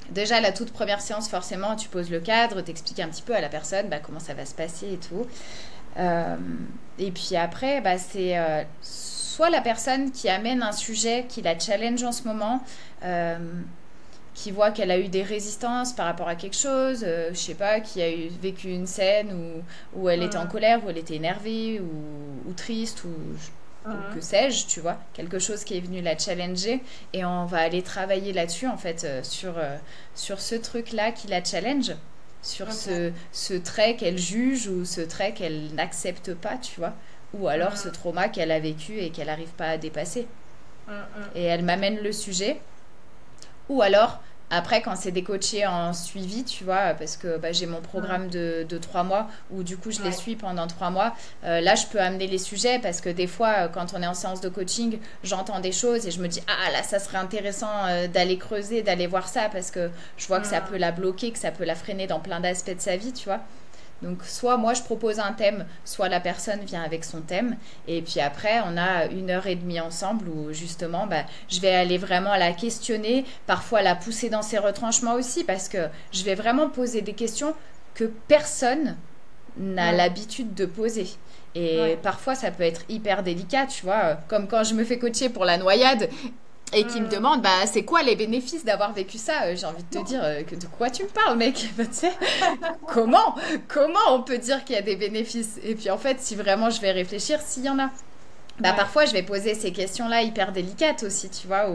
Déjà, la toute première séance, forcément, tu poses le cadre, t'expliques un petit peu à la personne bah, comment ça va se passer et tout. Euh, et puis après, bah, c'est soit la personne qui amène un sujet qui la challenge en ce moment, euh, qui voit qu'elle a eu des résistances par rapport à quelque chose, je sais pas, qui a vécu une scène où elle était en Mm. colère, où elle était énervée ou triste ou que Mhm. sais-je, tu vois, quelque chose qui est venu la challenger et on va aller travailler là-dessus en fait, sur ce truc-là qui la challenge, sur Ok. ce trait qu'elle juge ou ce trait qu'elle n'accepte pas, tu vois, ou alors ce Mhm. trauma qu'elle a vécu et qu'elle n'arrive pas à dépasser. Mm, Et elle m'amène le sujet ou alors, après, quand c'est des coachés en suivi, tu vois, parce que bah, j'ai mon mm. programme de 3 mois, où du coup je les Ouais. suis pendant 3 mois, là je peux amener les sujets, parce que des fois, quand on est en séance de coaching, j'entends des choses et je me dis, ah là, ça serait intéressant d'aller creuser, d'aller voir ça, parce que je vois que ça peut Mm. la bloquer, que ça peut la freiner dans plein d'aspects de sa vie, tu vois. Donc soit moi je propose un thème, soit la personne vient avec son thème. Et puis après, on a 1 heure et demie ensemble où justement, bah, je vais aller vraiment la questionner, parfois la pousser dans ses retranchements aussi, parce que je vais vraiment poser des questions que personne n'a Ouais. l'habitude de poser. Et Ouais. parfois, ça peut être hyper délicat, tu vois, comme quand je me fais coacher pour la noyade et qui me Mm. demande bah c'est quoi les bénéfices d'avoir vécu ça. J'ai envie de te dire que de quoi tu me parles mec. Tu sais, comment on peut dire qu'il y a des bénéfices? Et puis en fait si vraiment je vais réfléchir s'il y en a, bah Ouais. parfois je vais poser ces questions là hyper délicates aussi, tu vois,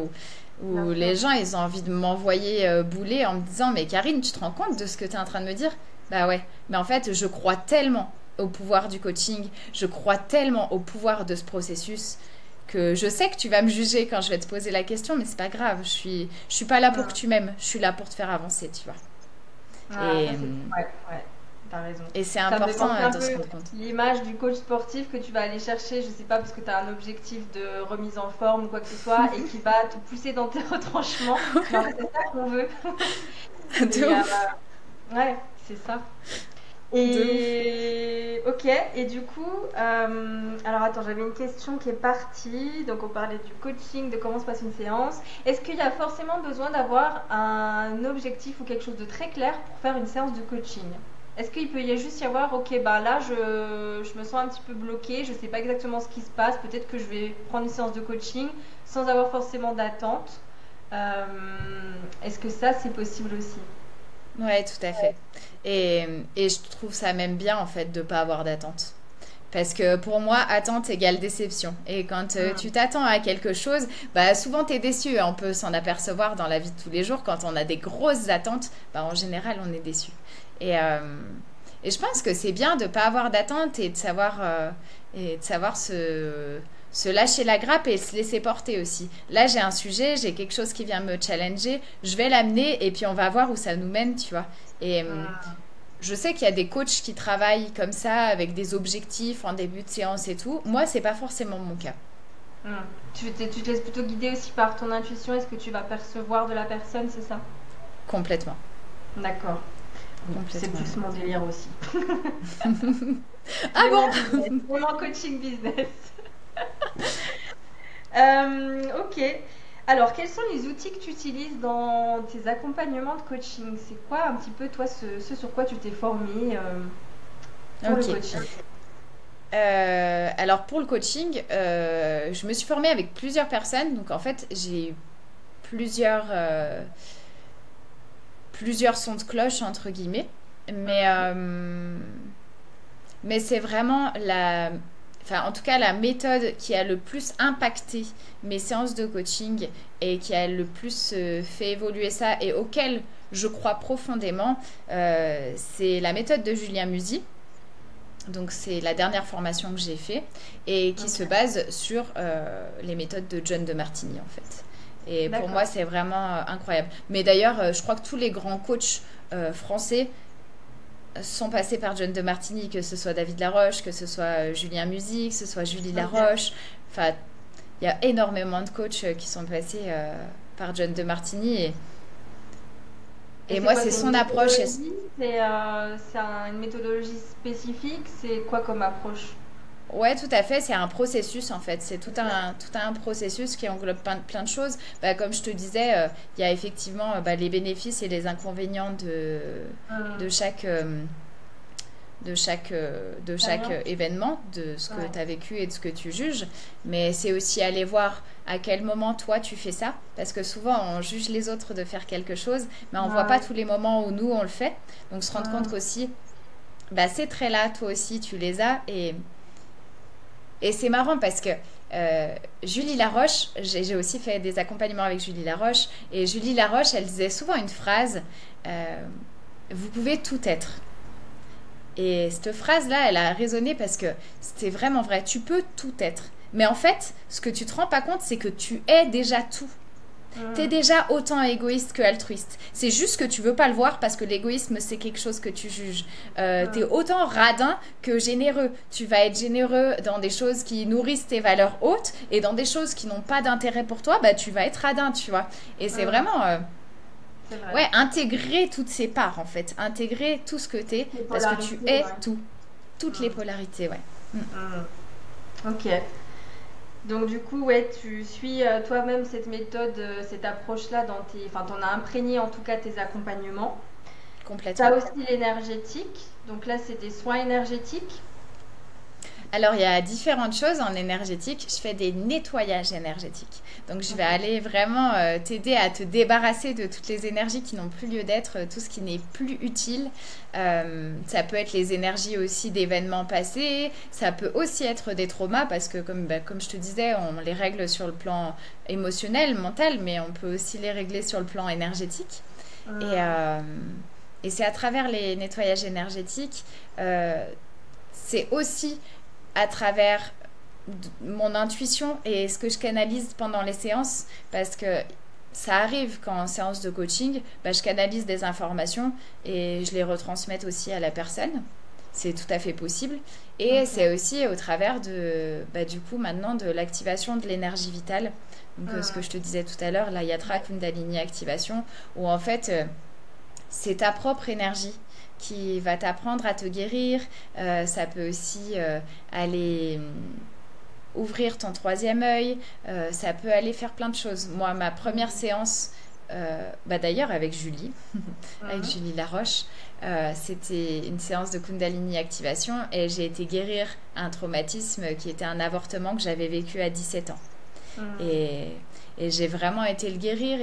Bien où sûr. les gens ils ont envie de m'envoyer bouler en me disant mais Karine tu te rends compte de ce que tu es en train de me dire? Bah ouais, mais en fait je crois tellement au pouvoir du coaching, je crois tellement au pouvoir de ce processus que je sais que tu vas me juger quand je vais te poser la question, mais c'est pas grave. Je suis pas là pour que Mm. tu m'aimes. Je suis là pour te faire avancer, tu vois. Ah, ça Et, c'est. Ouais, ouais. T'as raison. et c'est Ça me fait important penser un de se peu rendre compte. l'image du coach sportif que tu vas aller chercher, je sais pas, parce que tu as un objectif de remise en forme ou quoi que ce soit, et qui va te pousser dans tes retranchements. Non, mais c'est ça qu'on veut. De Et ouf, ouais, c'est ça. de ouf. Et ok, et du coup, alors attends, j'avais une question qui est partie. Donc on parlait du coaching, de comment se passe une séance. Est-ce qu'il y a forcément besoin d'avoir un objectif ou quelque chose de très clair pour faire une séance de coaching? Est-ce qu'il peut y juste y avoir, ok, bah là je me sens un petit peu bloquée, je sais pas exactement ce qui se passe, peut-être que je vais prendre une séance de coaching sans avoir forcément d'attente. Euh, Est-ce que ça c'est possible aussi? Ouais, tout à fait. Et, et je trouve ça même bien, en fait, de pas avoir d'attente. Parce que pour moi, attente égale déception. Et quand Hmm. tu t'attends à quelque chose, bah souvent t'es déçu. On peut s'en apercevoir dans la vie de tous les jours. Quand on a des grosses attentes, bah en général, on est déçu. Et, euh, et je pense que c'est bien de pas avoir d'attente et de savoir se lâcher la grappe et se laisser porter aussi. Là, j'ai un sujet, j'ai quelque chose qui vient me challenger. Je vais l'amener et puis on va voir où ça nous mène, tu vois. Et, Hmm. je sais qu'il y a des coachs qui travaillent comme ça, avec des objectifs en début de séance et tout. Moi, c'est pas forcément mon cas. Hmm. Tu te laisses plutôt guider aussi par ton intuition et ce que tu vas percevoir de la personne, c'est ça? Complètement. D'accord. C'est complètement. plus mon délire aussi. Ah bon? Vraiment coaching business. Ok. Alors, quels sont les outils que tu utilises dans tes accompagnements de coaching? C'est quoi un petit peu, toi, ce sur quoi tu t'es formé pour le Ok. coaching? Alors pour le coaching, je me suis formée avec plusieurs personnes. Donc en fait, j'ai eu plusieurs, plusieurs sons de cloche, entre guillemets. Mais, euh, mais c'est vraiment la... Enfin, en tout cas, la méthode qui a le plus impacté mes séances de coaching et qui a le plus fait évoluer ça et auquel je crois profondément, c'est la méthode de Julien Musi. Donc c'est la dernière formation que j'ai fait et qui se Ok, base sur les méthodes de John de Martini en fait. Et pour moi d'accord. c'est vraiment incroyable. Mais d'ailleurs je crois que tous les grands coachs français sont passés par John de Martini, que ce soit David Laroche, que ce soit Julien Musi, que ce soit Julie Ok. Laroche. Enfin, il y a énormément de coachs qui sont passés par John de Martini Et et c'est moi quoi? c'est C'est une son approche. méthodologie? Une méthodologie spécifique? C'est quoi comme approche? Ouais, tout à fait. C'est un processus en fait. C'est tout un processus qui englobe plein de choses. Bah, comme je te disais, il y a effectivement bah, les bénéfices et les inconvénients de Hum, chaque, de chaque Expérience? événement, de ce que Ouais. tu as vécu et de ce que tu juges. Mais c'est aussi aller voir à quel moment toi tu fais ça. Parce que souvent on juge les autres de faire quelque chose, mais on voit Ah pas oui. tous les moments où nous on le fait. Donc se rendre compte Hum, qu'aussi, bah, ces traits-là, toi aussi tu les as et c'est marrant parce que Julie Laroche, j'ai aussi fait des accompagnements avec Julie Laroche, et Julie Laroche, elle disait souvent une phrase, euh, vous pouvez tout être. Et cette phrase-là, elle a résonné parce que c'était vraiment vrai, tu peux tout être. Mais en fait, ce que tu te rends pas compte, c'est que tu es déjà tout. T'es hum, déjà autant égoïste que altruiste. C'est juste que tu veux pas le voir parce que l'égoïsme, c'est quelque chose que tu juges. T'es hum, autant radin que généreux. Tu vas être généreux dans des choses qui nourrissent tes valeurs hautes et dans des choses qui n'ont pas d'intérêt pour toi, bah tu vas être radin, tu vois. Et c'est hum. vraiment, C'est vrai. ouais, intégrer toutes ces parts en fait. Intégrer tout ce que t'es Les parce que tu polarités, es ouais. tout. Toutes les Hum, polarités, ouais. Mm, hum. Ok. Donc du coup, ouais, tu suis toi-même cette méthode, cette approche-là enfin, t'en as imprégné en tout cas tes accompagnements. T'as complètement. aussi l'énergétique. Donc là, c'est des soins énergétiques. Alors, il y a différentes choses en énergétique. Je fais des nettoyages énergétiques. Donc, je vais Ok. aller vraiment t'aider à te débarrasser de toutes les énergies qui n'ont plus lieu d'être, tout ce qui n'est plus utile. Ça peut être les énergies aussi d'événements passés. Ça peut aussi être des traumas parce que, comme je te disais, on les règle sur le plan émotionnel, mental, mais on peut aussi les régler sur le plan énergétique. Et, Hum, euh, et c'est à travers les nettoyages énergétiques, euh, c'est aussi à travers mon intuition et ce que je canalise pendant les séances, parce que ça arrive quand en séance de coaching, bah, je canalise des informations et je les retransmette aussi à la personne. C'est tout à fait possible. Et ok. c'est aussi au travers de, bah, du coup, maintenant, de l'activation de l'énergie vitale. Donc, ce que Hum, je te disais tout à l'heure, la Yatra ouais. Kundalini Activation, où en fait, c'est ta propre énergie qui va t'apprendre à te guérir. Ça peut aussi aller ouvrir ton troisième œil. Ça peut aller faire plein de choses. Moi, ma première Mhm, séance, bah d'ailleurs avec Julie, avec mhm, Julie Laroche, c'était une séance de Kundalini Activation et j'ai été guérir un traumatisme qui était un avortement que j'avais vécu à 17 ans. mhm. Et, et j'ai vraiment été le guérir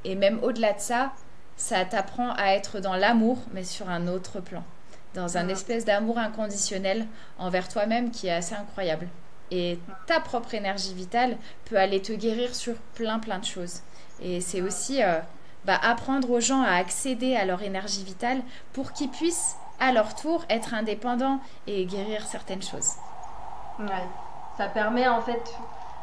et même au-delà de ça, ça t'apprend à être dans l'amour, mais sur un autre plan. Dans un Mhm. espèce d'amour inconditionnel envers toi-même qui est assez incroyable. Et ta propre énergie vitale peut aller te guérir sur plein de choses. Et c'est aussi bah, apprendre aux gens à accéder à leur énergie vitale pour qu'ils puissent à leur tour être indépendants et guérir certaines choses. Ouais. Ça permet en fait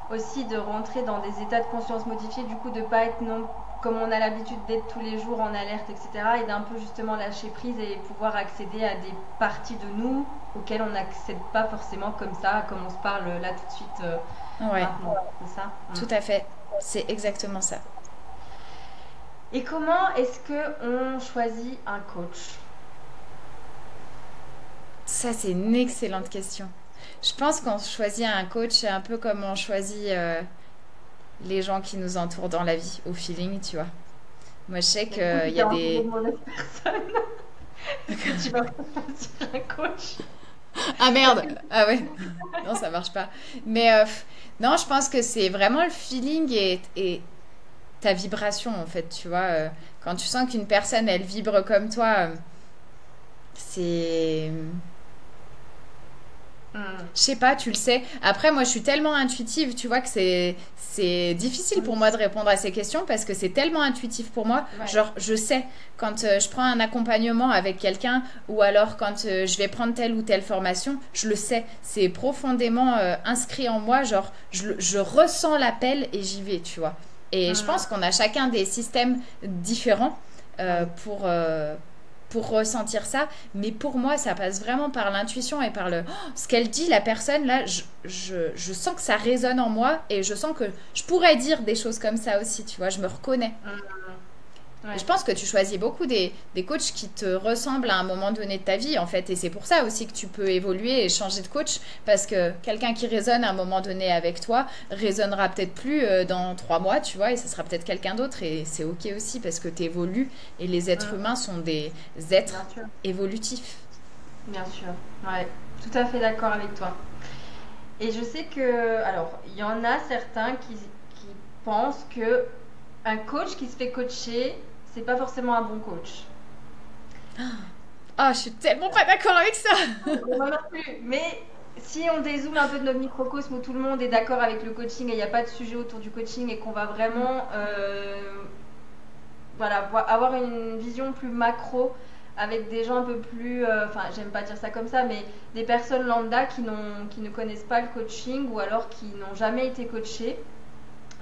aussi de rentrer dans des états de conscience modifiés, du coup de pas être non comme on a l'habitude d'être tous les jours en alerte, etc. Et d'un peu justement lâcher prise et pouvoir accéder à des parties de nous auxquelles on n'accède pas forcément comme ça, comme on se parle là tout de suite Ouais, maintenant. C'est ça? tout à fait. C'est exactement ça. Et comment est-ce que on choisit un coach? Ça, c'est une excellente question. Je pense qu'on choisit un coach un peu comme on choisit les gens qui nous entourent dans la vie, au feeling, tu vois. Moi, je sais Mais du coup, qu'il tu y t'es a entouré des... de mauvaises personnes. Est-ce que tu vas choisir un coach? Ah Parce merde! que Ah ouais, non, ça marche pas. Mais non, je pense que c'est vraiment le feeling et ta vibration, en fait, tu vois. Quand tu sens qu'une personne, elle vibre comme toi, c'est... Hmm. Je sais pas, tu le sais. Après, moi, je suis tellement intuitive, tu vois, que c'est difficile pour Oui, moi de répondre à ces questions parce que c'est tellement intuitif pour moi. ouais. Genre, je sais quand je prends un accompagnement avec quelqu'un ou alors quand je vais prendre telle ou telle formation, je le sais. C'est profondément inscrit en moi. Genre, je ressens l'appel et j'y vais, tu vois. Et je Hmm. pense qu'on a chacun des systèmes différents Oui. pour ressentir ça. Mais pour moi, ça passe vraiment par l'intuition et par le... Oh, ce qu'elle dit, la personne, là, je sens que ça résonne en moi et je sens que je pourrais dire des choses comme ça aussi, tu vois, je me reconnais. Hmm. Et je Ouais. pense que tu choisis beaucoup des coachs qui te ressemblent à un moment donné de ta vie, en fait. Et c'est pour ça aussi que tu peux évoluer et changer de coach. Parce que quelqu'un qui résonne à un moment donné avec toi résonnera peut-être plus dans 3 mois, tu vois, et ce sera peut-être quelqu'un d'autre. Et c'est OK aussi parce que tu évolues. Et les êtres Hmm. humains sont des êtres Bien sûr. évolutifs. Bien sûr. Ouais. Tout à fait d'accord avec toi. Et je sais que, alors, il y en a certains qui pensent que un coach qui se fait coacher, c'est pas forcément un bon coach. Ah, je suis tellement pas d'accord avec ça. Moi non plus. Mais si on dézoome un peu de notre microcosme où tout le monde est d'accord avec le coaching et il n'y a pas de sujet autour du coaching et qu'on va vraiment voilà, avoir une vision plus macro avec des gens un peu plus, enfin j'aime pas dire ça comme ça, mais des personnes lambda qui ne connaissent pas le coaching ou alors qui n'ont jamais été coachés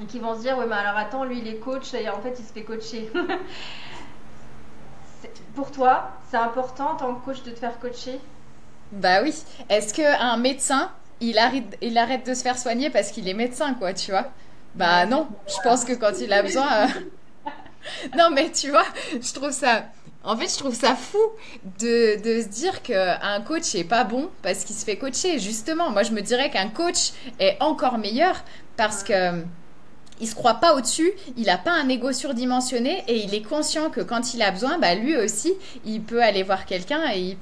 et qui vont se dire, ouais mais alors attends, lui il est coach et en fait il se fait coacher. Pour toi, c'est important en tant que coach de te faire coacher? Bah oui. Est-ce qu'un médecin, il arrête de se faire soigner parce qu'il est médecin, quoi, tu vois? Bah Ouais, non. Je pense que quand il a besoin, non, mais tu vois, je trouve ça. En fait, je trouve ça fou de se dire qu'un coach est pas bon parce qu'il se fait coacher. Justement, moi, je me dirais qu'un coach est encore meilleur parce que il se croit pas au-dessus, il a pas un ego surdimensionné et il est conscient que quand il a besoin, bah lui aussi, il peut aller voir quelqu'un et il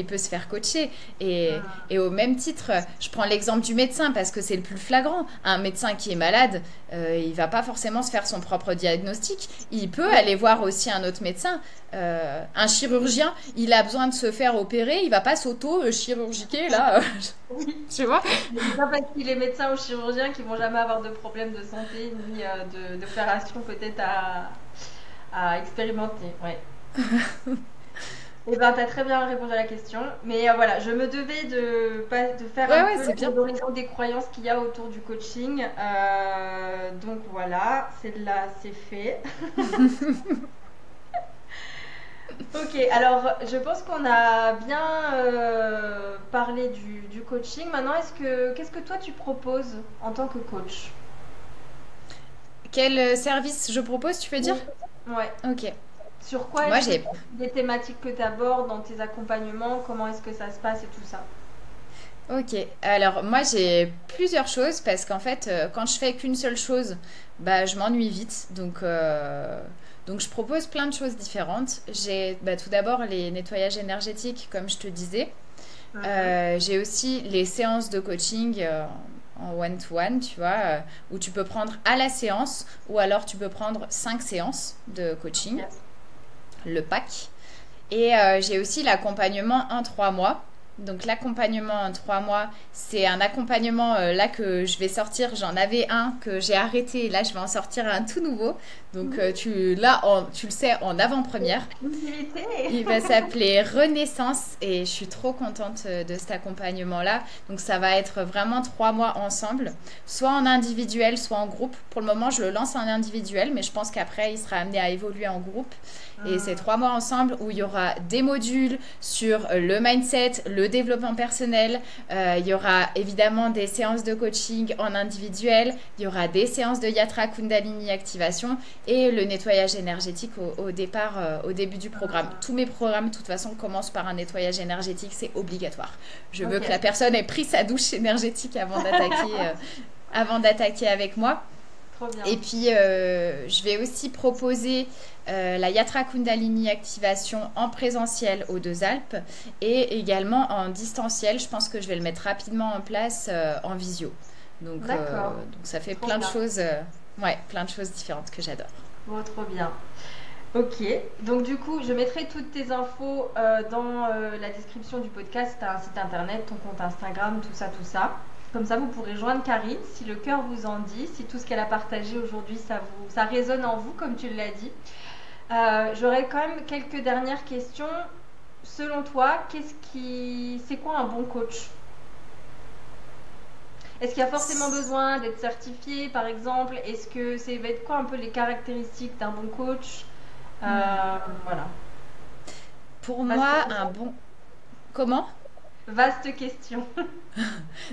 peut se faire coacher. Et au même titre, je prends l'exemple du médecin parce que c'est le plus flagrant. Un médecin qui est malade, il va pas forcément se faire son propre diagnostic. Il peut oui. aller voir aussi un autre médecin. Un chirurgien, il a besoin de se faire opérer, il va pas s'auto-chirurgiquer là, Oui. tu vois. Mais c'est pas parce qu'il est médecin ou chirurgien qu'ils vont jamais avoir de problème de santé ni d'opération peut-être à expérimenter. Ouais. Eh ben, t'as très bien répondu à la question. Mais voilà, je me devais de faire Ouais, un ouais, peu c'est la bien. d'horizon des croyances qu'il y a autour du coaching. Donc voilà, celle-là, c'est fait. Ok, alors je pense qu'on a bien parlé du coaching. Maintenant, qu'est-ce que toi tu proposes en tant que coach? Quel service je propose, tu veux dire? Oui. Ouais. Ok. Sur quoi Moi, est-ce que j'ai... des thématiques que tu abordes dans tes accompagnements, comment est-ce que ça se passe et tout ça? Ok. Alors, moi, j'ai plusieurs choses parce qu'en fait, quand je fais qu'une seule chose, bah, je m'ennuie vite. Donc, je propose plein de choses différentes. J'ai bah, tout d'abord les nettoyages énergétiques, comme je te disais. Mhm. J'ai aussi les séances de coaching en one-to-one, tu vois, où tu peux prendre à la séance ou alors tu peux prendre 5 séances de coaching, Ok. le pack. Et j'ai aussi l'accompagnement en 3 mois. Donc l'accompagnement en 3 mois, c'est un accompagnement là que je vais sortir. J'en avais un que j'ai arrêté et là je vais en sortir un tout nouveau. Donc tu le sais en avant-première. Exclusivité. Il va s'appeler Renaissance et je suis trop contente de cet accompagnement-là. Donc ça va être vraiment 3 mois ensemble, soit en individuel, soit en groupe. Pour le moment, je le lance en individuel, mais je pense qu'après, il sera amené à évoluer en groupe. Et c'est Hmm. 3 mois ensemble où il y aura des modules sur le mindset, le le développement personnel, il y aura évidemment des séances de coaching en individuel, il y aura des séances de Yatra Kundalini activation et le nettoyage énergétique au départ, au début du programme. Tous mes programmes, de toute façon, commencent par un nettoyage énergétique, c'est obligatoire. Je veux que la personne ait pris sa douche énergétique avant d'attaquer avec moi. Trop bien. Et puis, je vais aussi proposer la Yatra Kundalini activation en présentiel aux Deux Alpes et également en distanciel. Je pense que je vais le mettre rapidement en place en visio. Donc, ça fait plein de choses, plein de choses différentes que j'adore. Bon, trop bien. Ok, donc du coup, je mettrai toutes tes infos dans la description du podcast. Tu as un site internet, ton compte Instagram, tout ça, tout ça. Comme ça, vous pourrez joindre Karine si le cœur vous en dit, si tout ce qu'elle a partagé aujourd'hui, ça résonne en vous, comme tu l'as dit. J'aurais quand même quelques dernières questions. Selon toi, c'est quoi un bon coach? Est-ce qu'il y a forcément besoin d'être certifié, par exemple? Est-ce que ça va être quoi un peu les caractéristiques d'un bon coach? Voilà. Pour moi, un bon... Comment? Vaste question.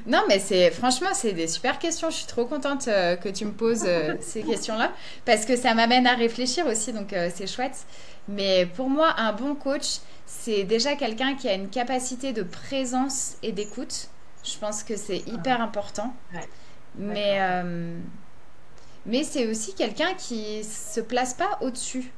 Non, mais franchement, c'est des super questions. Je suis trop contente que tu me poses ces questions-là parce que ça m'amène à réfléchir aussi, donc c'est chouette. Mais pour moi, un bon coach, c'est déjà quelqu'un qui a une capacité de présence et d'écoute. Je pense que c'est hyper important. Ouais, mais c'est aussi quelqu'un qui se place pas au-dessus.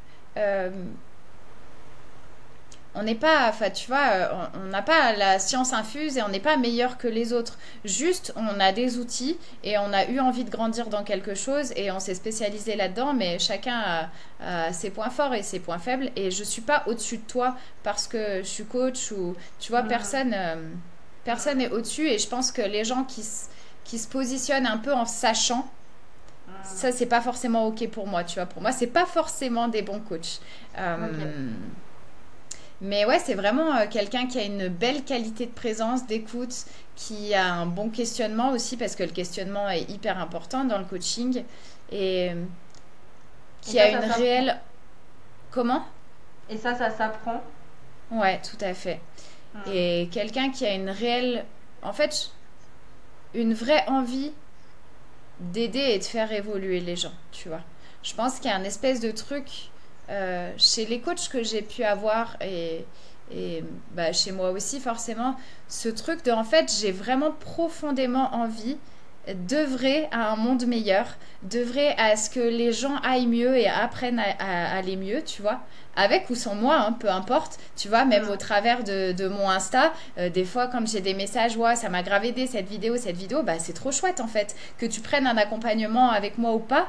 On n'est pas, enfin tu vois, on n'a pas la science infuse et on n'est pas meilleur que les autres. Juste, on a des outils et on a eu envie de grandir dans quelque chose et on s'est spécialisé là-dedans, mais chacun a ses points forts et ses points faibles. Et je suis pas au-dessus de toi parce que je suis coach ou tu vois, personne n'est au-dessus. Et je pense que les gens qui se positionnent un peu en sachant, ça c'est pas forcément ok pour moi, tu vois. Pour moi, c'est pas forcément des bons coachs. Mais ouais, c'est vraiment quelqu'un qui a une belle qualité de présence, d'écoute, qui a un bon questionnement aussi, parce que le questionnement est hyper important dans le coaching, et qui a une réelle... Comment? Et ça s'apprend? Ouais, tout à fait. Et quelqu'un qui a une réelle... En fait, une vraie envie d'aider et de faire évoluer les gens, tu vois. Je pense qu'il y a un espèce de truc... chez les coachs que j'ai pu avoir et chez moi aussi forcément, ce truc de en fait j'ai vraiment profondément envie d'œuvrer à un monde meilleur, d'œuvrer à ce que les gens aillent mieux et apprennent à aller mieux, tu vois, avec ou sans moi, hein, peu importe, tu vois, même au travers de mon Insta, des fois quand j'ai des messages, ouais, ça m'a grave aidé cette vidéo, bah c'est trop chouette en fait, que tu prennes un accompagnement avec moi ou pas,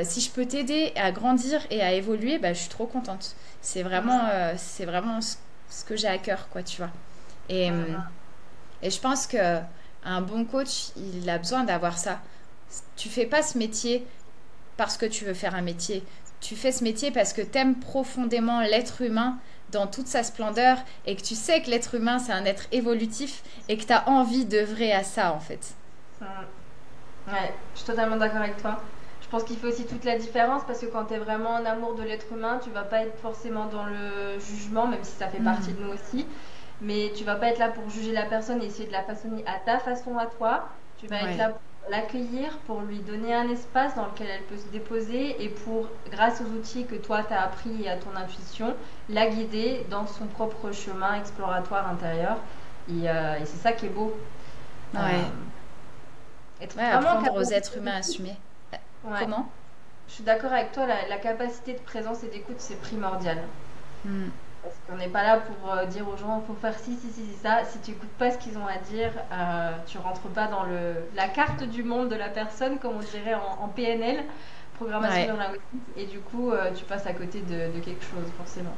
si je peux t'aider à grandir et à évoluer, bah je suis trop contente. C'est vraiment ce que j'ai à cœur, quoi, tu vois. Et je pense que un bon coach, il a besoin d'avoir ça. Tu fais pas ce métier parce que tu veux faire un métier. Tu fais ce métier parce que tu aimes profondément l'être humain dans toute sa splendeur et que tu sais que l'être humain, c'est un être évolutif et que tu as envie d'œuvrer à ça, en fait. Ouais, je suis totalement d'accord avec toi. Je pense qu'il fait aussi toute la différence parce que quand tu es vraiment en amour de l'être humain, tu vas pas être forcément dans le jugement, même si ça fait partie de nous aussi. Mais tu vas pas être là pour juger la personne et essayer de la façonner à ta façon à toi. Tu vas être là pour l'accueillir, pour lui donner un espace dans lequel elle peut se déposer et pour, grâce aux outils que toi t'as appris et à ton intuition, la guider dans son propre chemin exploratoire intérieur. Et c'est ça qui est beau. Apprendre aux êtres humains à assumer. Comment? Je suis d'accord avec toi, la capacité de présence et d'écoute, c'est primordial. Parce qu'on n'est pas là pour dire aux gens, il faut faire ci, ça. Si tu n'écoutes pas ce qu'ils ont à dire, tu rentres pas dans la carte du monde de la personne, comme on dirait en PNL, programmation neurolinguistique, et du coup, tu passes à côté de quelque chose, forcément.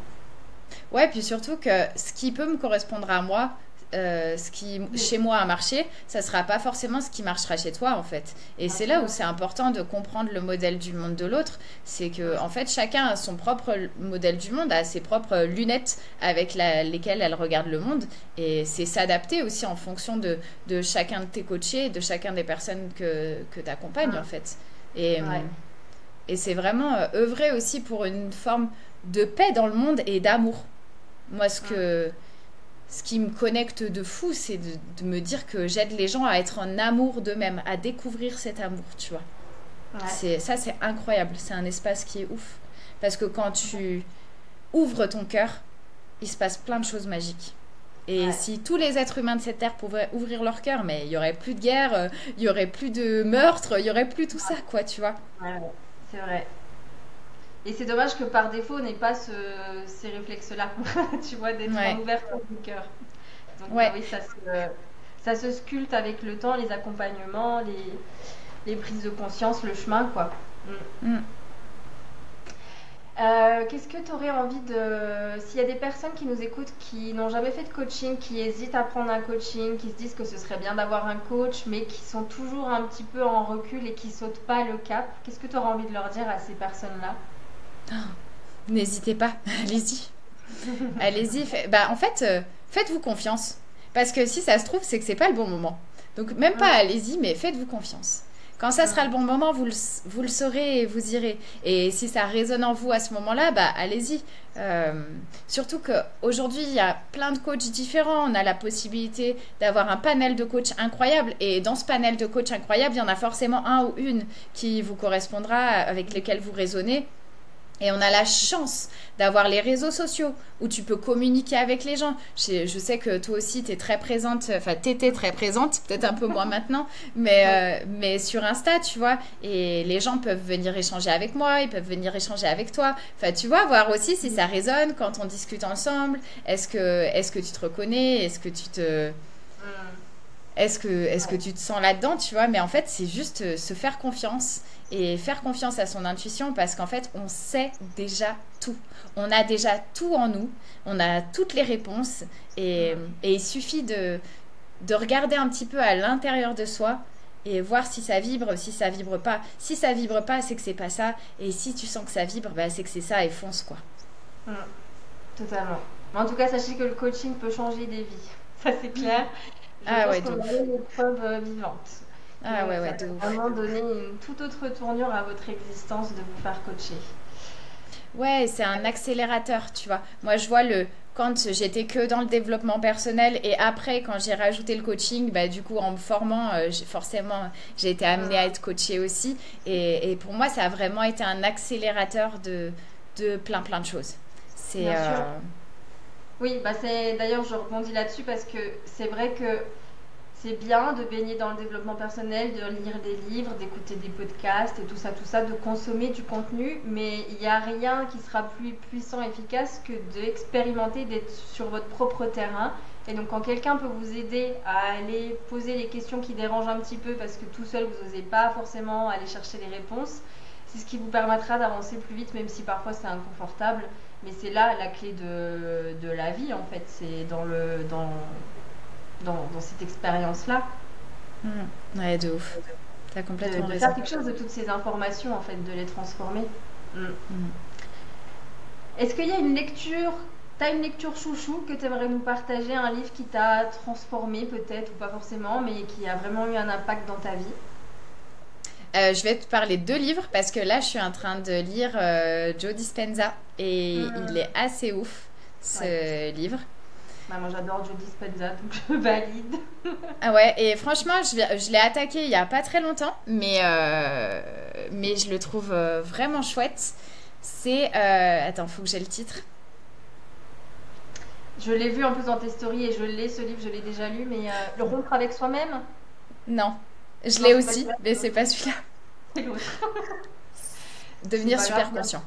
Ouais, puis surtout que ce qui peut me correspondre à moi, ce qui chez moi a marché, ça sera pas forcément ce qui marchera chez toi en fait. Et c'est là où c'est important de comprendre le modèle du monde de l'autre. C'est que en fait chacun a son propre modèle du monde, a ses propres lunettes avec lesquelles elle regarde le monde. Et c'est s'adapter aussi en fonction de chacun de tes coachés, de chacun des personnes que tu accompagnes en fait. Et c'est vraiment œuvrer aussi pour une forme de paix dans le monde et d'amour. Moi, ce qui me connecte de fou, c'est de me dire que j'aide les gens à être en amour d'eux-mêmes, à découvrir cet amour, tu vois. Ouais. C'est incroyable, c'est un espace qui est ouf. Parce que quand tu ouvres ton cœur, il se passe plein de choses magiques. Et Ouais. si tous les êtres humains de cette terre pouvaient ouvrir leur cœur, mais il y aurait plus de guerre, il y aurait plus de meurtres, il y aurait plus tout ça, quoi, tu vois. Ouais, ouais. C'est vrai. Et c'est dommage que par défaut, on n'ait pas ces réflexes-là, tu vois, d'être en Ouais, ouverture du cœur. Donc ouais. oui, ça se sculpte avec le temps, les accompagnements, les prises de conscience, le chemin, quoi. Mm. Mm. Qu'est-ce que tu aurais envie de... S'il y a des personnes qui nous écoutent qui n'ont jamais fait de coaching, qui hésitent à prendre un coaching, qui se disent que ce serait bien d'avoir un coach, mais qui sont toujours un petit peu en recul et qui sautent pas le cap, qu'est-ce que tu aurais envie de leur dire à ces personnes-là? N'hésitez pas, allez-y. Allez-y. Bah, en fait, faites-vous confiance. Parce que si ça se trouve, c'est que c'est pas le bon moment. Donc, même pas Mm, allez-y, mais faites-vous confiance. Quand ça sera le mm, bon moment, vous le saurez et vous irez. Et si ça résonne en vous à ce moment-là, bah allez-y. Euh, Surtout qu'aujourd'hui, il y a plein de coachs différents. On a la possibilité d'avoir un panel de coachs incroyable. Et dans ce panel de coachs incroyable, il y en a forcément un ou une qui vous correspondra, avec lesquels vous raisonnez. Et on a la chance d'avoir les réseaux sociaux où tu peux communiquer avec les gens. Je sais que toi aussi, tu es très présente, enfin, t'étais très présente, peut-être un peu moins maintenant, ouais, mais sur Insta, tu vois, et les gens peuvent venir échanger avec moi, ils peuvent venir échanger avec toi. Enfin, tu vois, voir aussi si ça résonne quand on discute ensemble. Est-ce que tu te reconnais? mm, Est-ce que ouais, tu te sens là-dedans, tu vois? Mais en fait, c'est juste se faire confiance et faire confiance à son intuition parce qu'en fait, on sait déjà tout. On a déjà tout en nous, on a toutes les réponses mm, et il suffit de regarder un petit peu à l'intérieur de soi et voir si ça vibre, si ça vibre pas. Si ça vibre pas, c'est que c'est pas ça. Et si tu sens que ça vibre, bah, c'est que c'est ça et fonce, quoi. mm, totalement. Mais en tout cas, sachez que le coaching peut changer des vies. Ça, c'est clair. Je Ah pense ouais, de qu'on a ouf. une preuve vivante que Ah ouais, ça ouais, de va ouf. vraiment donner une toute autre tournure à votre existence de vous faire coacher. Ouais, c'est un accélérateur, tu vois. Moi, je vois quand j'étais que dans le développement personnel et après, quand j'ai rajouté le coaching, bah, du coup, en me formant, forcément, j'ai été amenée à Mm, être coachée aussi. Et pour moi, ça a vraiment été un accélérateur de plein, plein de choses. C'est, bien sûr. Oui, bah c'est d'ailleurs je rebondis là-dessus parce que c'est vrai que c'est bien de baigner dans le développement personnel, de lire des livres, d'écouter des podcasts et tout ça, de consommer du contenu, mais il n'y a rien qui sera plus puissant, efficace que d'expérimenter, d'être sur votre propre terrain. Et donc quand quelqu'un peut vous aider à aller poser les questions qui dérangent un petit peu parce que tout seul vous n'osez pas forcément aller chercher les réponses, c'est ce qui vous permettra d'avancer plus vite, même si parfois c'est inconfortable. Mais c'est là la clé de la vie en fait, c'est dans cette expérience-là, Hmm. Ouais, de ouf. T'as complètement de faire raison. quelque chose de toutes ces informations en fait, de les transformer. Mm. Hmm. Est-ce qu'il y a une lecture, t'as une lecture chouchou que tu aimerais nous partager, un livre qui t'a transformé peut-être ou pas forcément, mais qui a vraiment eu un impact dans ta vie? Je vais te parler de deux livres parce que là, je suis en train de lire Joe Dispenza et il est Mm. assez ouf, Ouais. ce livre. Bah, moi j'adore Joe Dispenza, donc je valide. Ah ouais, et franchement, je l'ai attaqué il y a pas très longtemps, mais je le trouve vraiment chouette. C'est... attends, faut que j'ai le titre. Je l'ai vu en plus dans tes stories et je l'ai, ce livre, je l'ai déjà lu, mais Le rompre avec soi-même? Non, je Non, l'ai c'est pas aussi, celui-là, mais c'est pas celui-là. c'est l'autre. C'est Devenir pas grave. super conscient.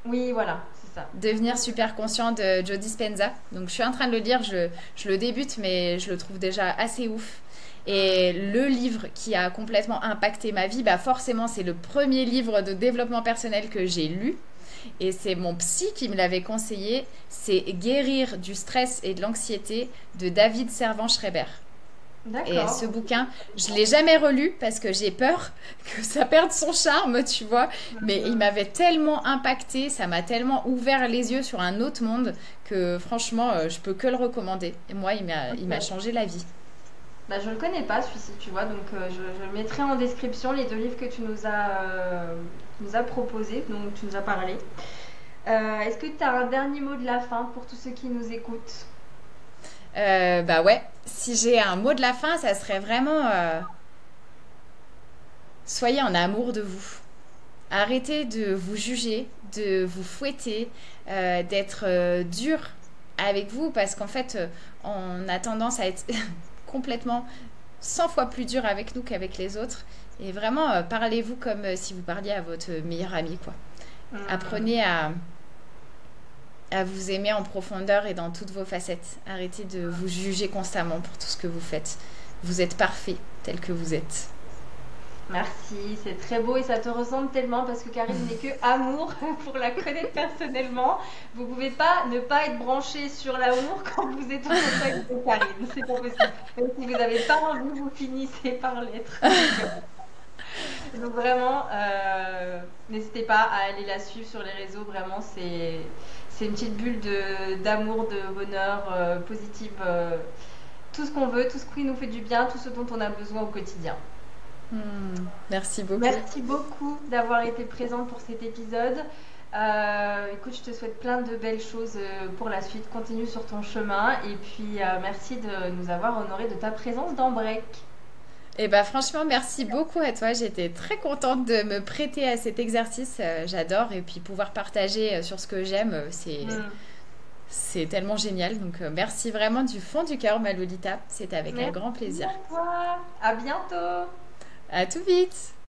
Oui, voilà, c'est ça. Devenir super conscient de Joe Dispenza. Donc je suis en train de le lire, je le débute, mais je le trouve déjà assez ouf. Et le livre qui a complètement impacté ma vie, bah forcément c'est le premier livre de développement personnel que j'ai lu. Et c'est mon psy qui me l'avait conseillé. C'est Guérir du stress et de l'anxiété de David Servan-Schreiber. Et D'accord, ce ok. bouquin, je l'ai jamais relu parce que j'ai peur que ça perde son charme, tu vois. Mais il Mhm. m'avait tellement impacté, ça m'a tellement ouvert les yeux sur un autre monde que franchement, je peux que le recommander. Et moi, il m'a Ok. changé la vie. Bah, je le connais pas celui-ci, tu vois, donc je le mettrai en description, les deux livres que tu nous as proposés, dont tu nous as parlé. Est-ce que tu as un dernier mot de la fin pour tous ceux qui nous écoutent? Bah ouais, si j'ai un mot de la fin, ça serait vraiment soyez en amour de vous. Arrêtez de vous juger, de vous fouetter, d'être dur avec vous parce qu'en fait, on a tendance à être complètement 100 fois plus dur avec nous qu'avec les autres. Et vraiment, parlez-vous comme si vous parliez à votre meilleur ami, quoi. Hum. Apprenez à vous aimer en profondeur et dans toutes vos facettes. Arrêtez de vous juger constamment pour tout ce que vous faites. Vous êtes parfait tel que vous êtes. Merci, c'est très beau et ça te ressemble tellement parce que Karine n'est que amour pour la connaître personnellement. Vous pouvez pas ne pas être branché sur l'amour quand vous êtes en contact de Karine, c'est pas possible. Même si vous n'avez pas envie, vous finissez par l'être. Donc vraiment, n'hésitez pas à aller la suivre sur les réseaux. Vraiment, c'est une petite bulle d'amour, de bonheur, positive. Tout ce qu'on veut, tout ce qui nous fait du bien, tout ce dont on a besoin au quotidien. Merci beaucoup. Merci beaucoup d'avoir été présente pour cet épisode. Écoute, je te souhaite plein de belles choses pour la suite. Continue sur ton chemin et puis merci de nous avoir honoré de ta présence dans Break. Et bah franchement, merci beaucoup à toi. J'étais très contente de me prêter à cet exercice. J'adore. Et puis pouvoir partager sur ce que j'aime, Mm. c'est tellement génial. Donc merci vraiment du fond du cœur, ma Lolita. C'est avec un Merci grand plaisir. à toi. À bientôt. À tout vite.